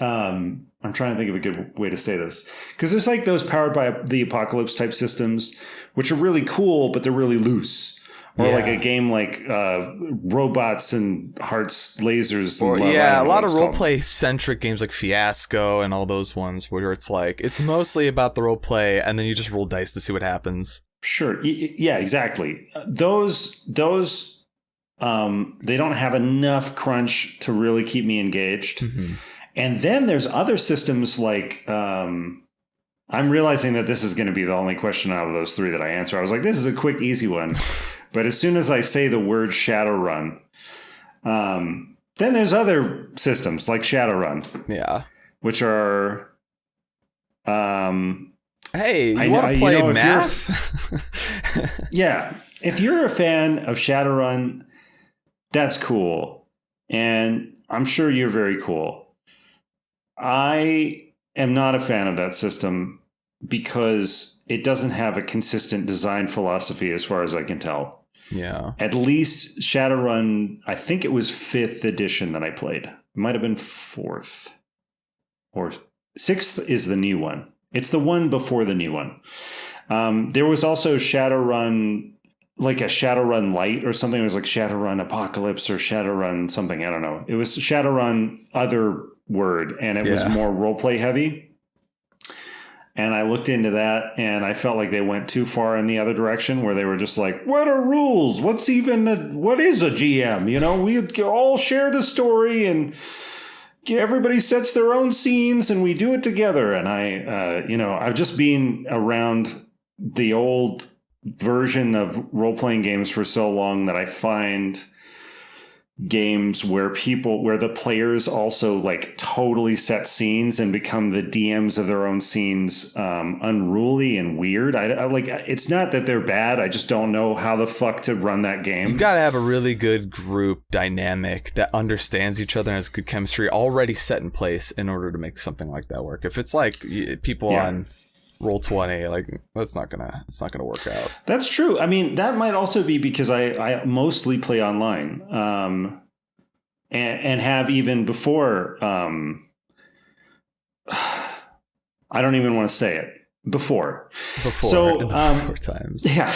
I'm trying to think of a good way to say this. Because there's like those powered by the apocalypse type systems, which are really cool, but they're really loose. Or like a game like Robots and Hearts, Lasers. Or, a lot of roleplay centric games like Fiasco and all those ones where it's like, it's mostly about the roleplay and then you just roll dice to see what happens. Sure. Yeah, exactly. Those they don't have enough crunch to really keep me engaged. Mm-hmm. And then there's other systems like... I'm realizing that this is going to be the only question out of those three that I answer. I was like, this is a quick, easy one. But as soon as I say the word Shadowrun, then there's other systems like Shadowrun. Yeah. Which are... hey, you want to play math? Yeah. If you're a fan of Shadowrun, that's cool. And I'm sure you're very cool. I am not a fan of that system because it doesn't have a consistent design philosophy as far as I can tell. Yeah. At least Shadowrun, I think it was 5th edition that I played. It might have been 4th. Or 6th is the new one. It's the one before the new one. There was also Shadowrun, like a Shadowrun Light or something. It was like Shadowrun Apocalypse or Shadowrun something. I don't know. It was Shadowrun other word, and it was more roleplay heavy. And I looked into that, and I felt like they went too far in the other direction, where they were just like, what are rules? What is a GM? You know, we all share the story, and everybody sets their own scenes, and we do it together. And I've just been around the old version of role-playing games for so long that I find games where the players also like totally set scenes and become the DMs of their own scenes unruly and weird. I like, it's not that they're bad. I just don't know how the fuck to run that game. You got to have a really good group dynamic that understands each other and has good chemistry already set in place in order to make something like that work. If it's like people on Roll20, like it's not gonna work out. That's true. I mean, that might also be because I mostly play online, and have even before. I don't even want to say it before. So before times. Yeah.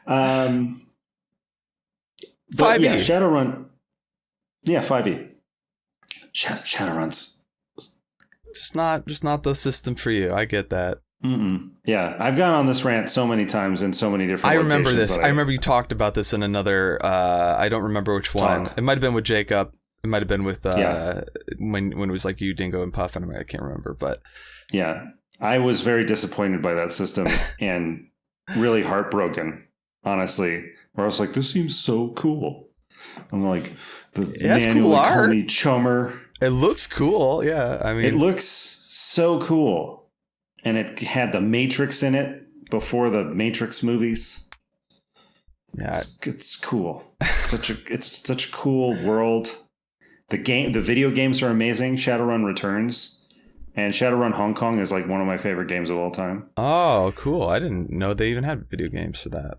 5e. Yeah, Shadowrun. Yeah, 5e. Shadowrun's just not the system for you. I get that. Mm-mm. Yeah, I've gone on this rant so many times in so many different locations. I remember this. I remember you talked about this in another, I don't remember which one. It might have been with Jacob. It might have been with, when it was like you, Dingo, and Puff, and I can't remember, but. Yeah, I was very disappointed by that system and really heartbroken, honestly, where I was like, this seems so cool. I'm like, the manually call me Chummer. It looks cool, yeah. I mean, it looks so cool. And it had the Matrix in it before the Matrix movies. Yeah, it's cool. It's such a cool world. The video games are amazing. Shadowrun Returns, and Shadowrun Hong Kong is like one of my favorite games of all time. Oh, cool! I didn't know they even had video games for that.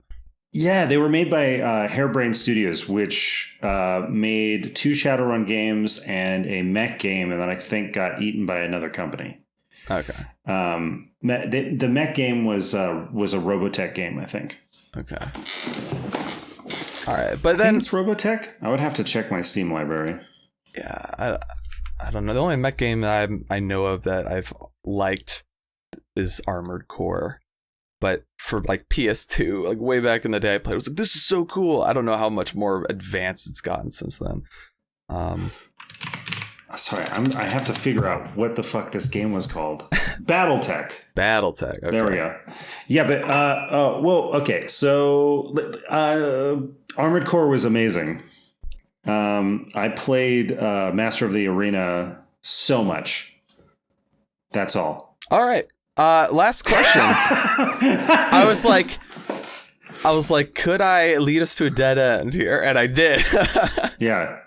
Yeah, they were made by Harebrained Studios, which made 2 Shadowrun games and a mech game, and then I think got eaten by another company. Okay. The mech game was a Robotech game, I think. Okay. All right, but then it's Robotech. I would have to check my Steam library. Yeah, I don't know. The only mech game that I know of that I've liked is Armored Core. But for like PS2, like way back in the day, I played. I was like, "This is so cool." I don't know how much more advanced it's gotten since then. Sorry, I have to figure out what the fuck this game was called. BattleTech. BattleTech. Okay. There we go. Yeah, but okay. So Armored Core was amazing. I played Master of the Arena so much. That's all. All right. Last question. I was like, could I lead us to a dead end here? And I did. Yeah.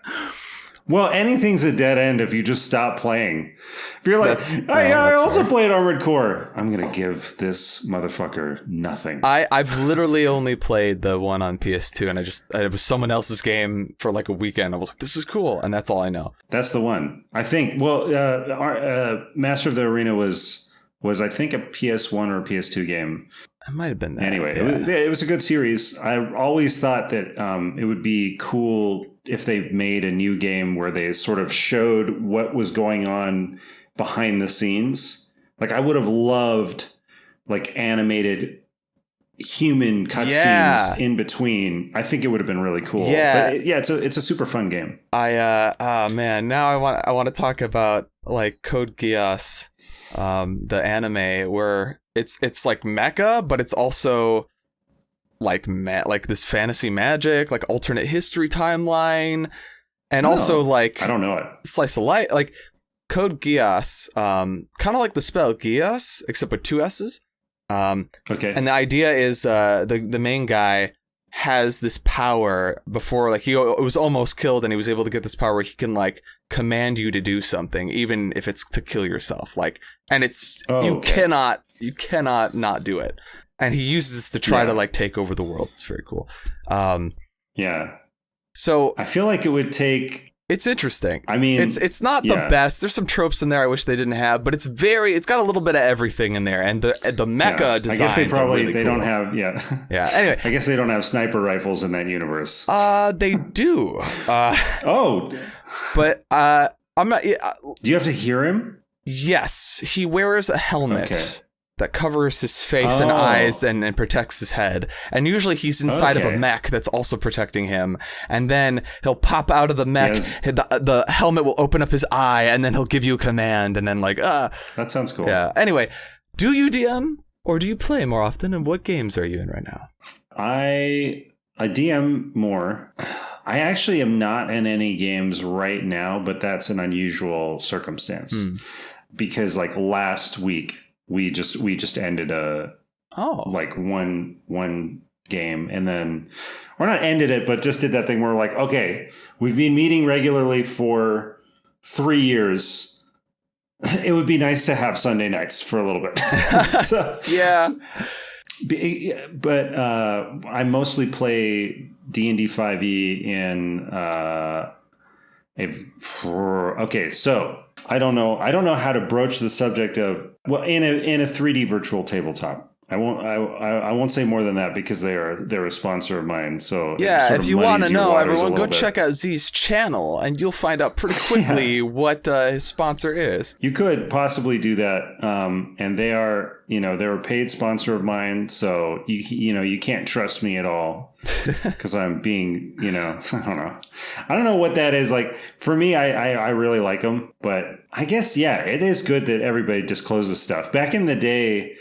Well, anything's a dead end if you just stop playing. If you're like, I also played Armored Core. I'm going to give this motherfucker nothing. I've literally only played the one on PS2, and it was someone else's game for like a weekend. I was like, this is cool. And that's all I know. That's the one. I think, Master of the Arena was I think a PS1 or a PS2 game. It might have been that. Anyway, yeah. It was a good series. I always thought that it would be cool if they made a new game where they sort of showed what was going on behind the scenes. Like, I would have loved like animated human cutscenes in between. I think it would have been really cool. Yeah, but it's a super fun game. Man, now I want to talk about like Code Geass, the anime where it's like mecha, but it's also like this fantasy magic, like alternate history timeline, and also like I don't know it. Slice of life, like Code Geass, kind of like the spell Geass, except with 2 S's. Okay. And the idea is the main guy has this power before, like, he was almost killed, and he was able to get this power where he can like command you to do something, even if it's to kill yourself. Like, and it's you cannot not do it. And he uses this to try to like take over the world. It's very cool. Yeah. So I feel like it would take. It's interesting. I mean, it's not the best. There's some tropes in there I wish they didn't have, but it's got a little bit of everything in there. And the mecha designs. I guess they probably really cool. Don't have Yeah. Anyway, I guess they don't have sniper rifles in that universe. They do. But I'm not. Do you have to hear him? Yes, he wears a helmet that covers his face and eyes and protects his head. And usually he's inside of a mech that's also protecting him. And then he'll pop out of the mech. Yes. The helmet will open up his eye, and then he'll give you a command. And then like, that sounds cool. Yeah. Anyway, do you DM or do you play more often? And what games are you in right now? I DM more. I actually am not in any games right now, but that's an unusual circumstance. Because like last week, we just ended one game, and then or not ended it, but just did that thing where we're like, okay, we've been meeting regularly for 3 years. It would be nice to have Sunday nights for a little bit. But I mostly play D&D 5e in so I don't know how to broach the subject of in a 3D virtual tabletop. I won't say more than that because they're a sponsor of mine. So if you want to know, everyone, go check out Z's channel, and you'll find out pretty quickly what his sponsor is. You could possibly do that, and they're a paid sponsor of mine. So you can't trust me at all because I'm being I don't know what that is. Like for me, I really like them, but I guess it is good that everybody discloses stuff. Back in the day,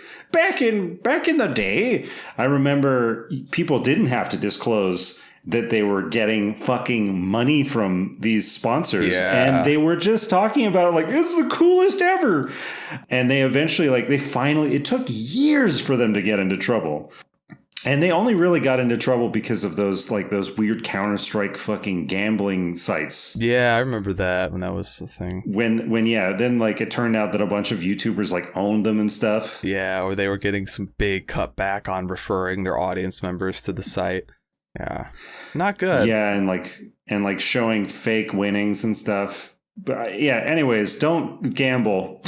I remember people didn't have to disclose that they were getting fucking money from these sponsors, and they were just talking about it like it's the coolest ever. And they eventually, it took years for them to get into trouble. And they only really got into trouble because of those weird Counter-Strike fucking gambling sites. Yeah, I remember that when that was the thing. Then like it turned out that a bunch of YouTubers like owned them and stuff. Yeah, or they were getting some big cutback on referring their audience members to the site. Yeah, not good. Yeah, and like showing fake winnings and stuff. But yeah, anyways, don't gamble.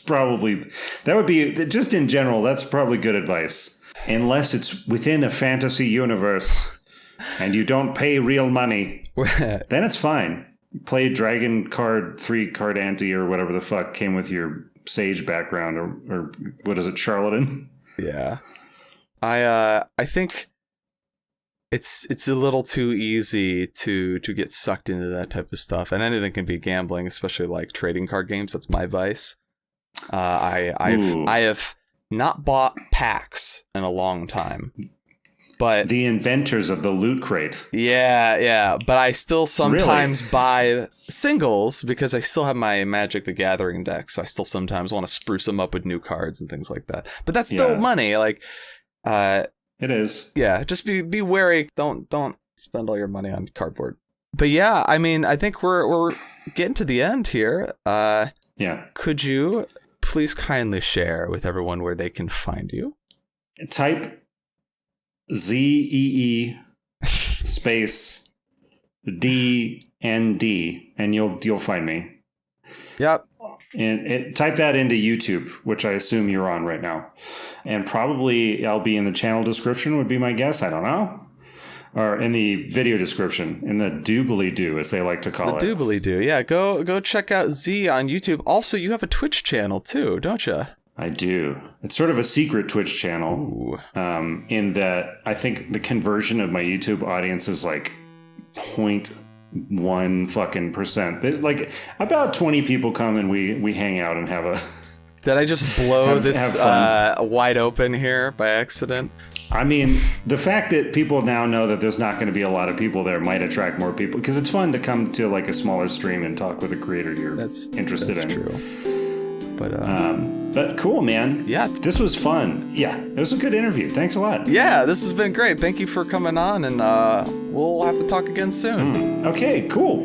That would be, just in general, that's probably good advice. Unless it's within a fantasy universe and you don't pay real money, then it's fine. Play Dragon Card 3 Card Ante or whatever the fuck came with your Sage background, or what is it, Charlatan? Yeah. I think it's a little too easy to get sucked into that type of stuff, and anything can be gambling, especially like trading card games. That's my vice. I have not bought packs in a long time, but the inventors of the Loot Crate. Yeah, but I still sometimes buy singles because I still have my Magic the Gathering deck, so I still sometimes want to spruce them up with new cards and things like that. But that's still money, like it is. Yeah, just be wary. Don't spend all your money on cardboard. But yeah, I mean, I think we're getting to the end here. Yeah. Could you please kindly share with everyone where they can find you? Type ZEE space DND and you'll find me. Yep. And type that into YouTube, which I assume you're on right now. And probably I'll be in the channel description would be my guess. I don't know. Or in the video description, in the doobly-doo, as they like to call it. The doobly-doo, yeah. Go check out Z on YouTube. Also, you have a Twitch channel, too, don't you? I do. It's sort of a secret Twitch channel. In that I think the conversion of my YouTube audience is like 0.1 fucking %. Like, about 20 people come and we hang out and have a... Did I just blow this wide open here by accident? I mean, the fact that people now know that there's not going to be a lot of people there might attract more people, because it's fun to come to like a smaller stream and talk with a creator you're interested in. That's true. But cool, man. Yeah. This was fun. Yeah, it was a good interview. Thanks a lot. Yeah, this has been great. Thank you for coming on, and we'll have to talk again soon. Okay, cool.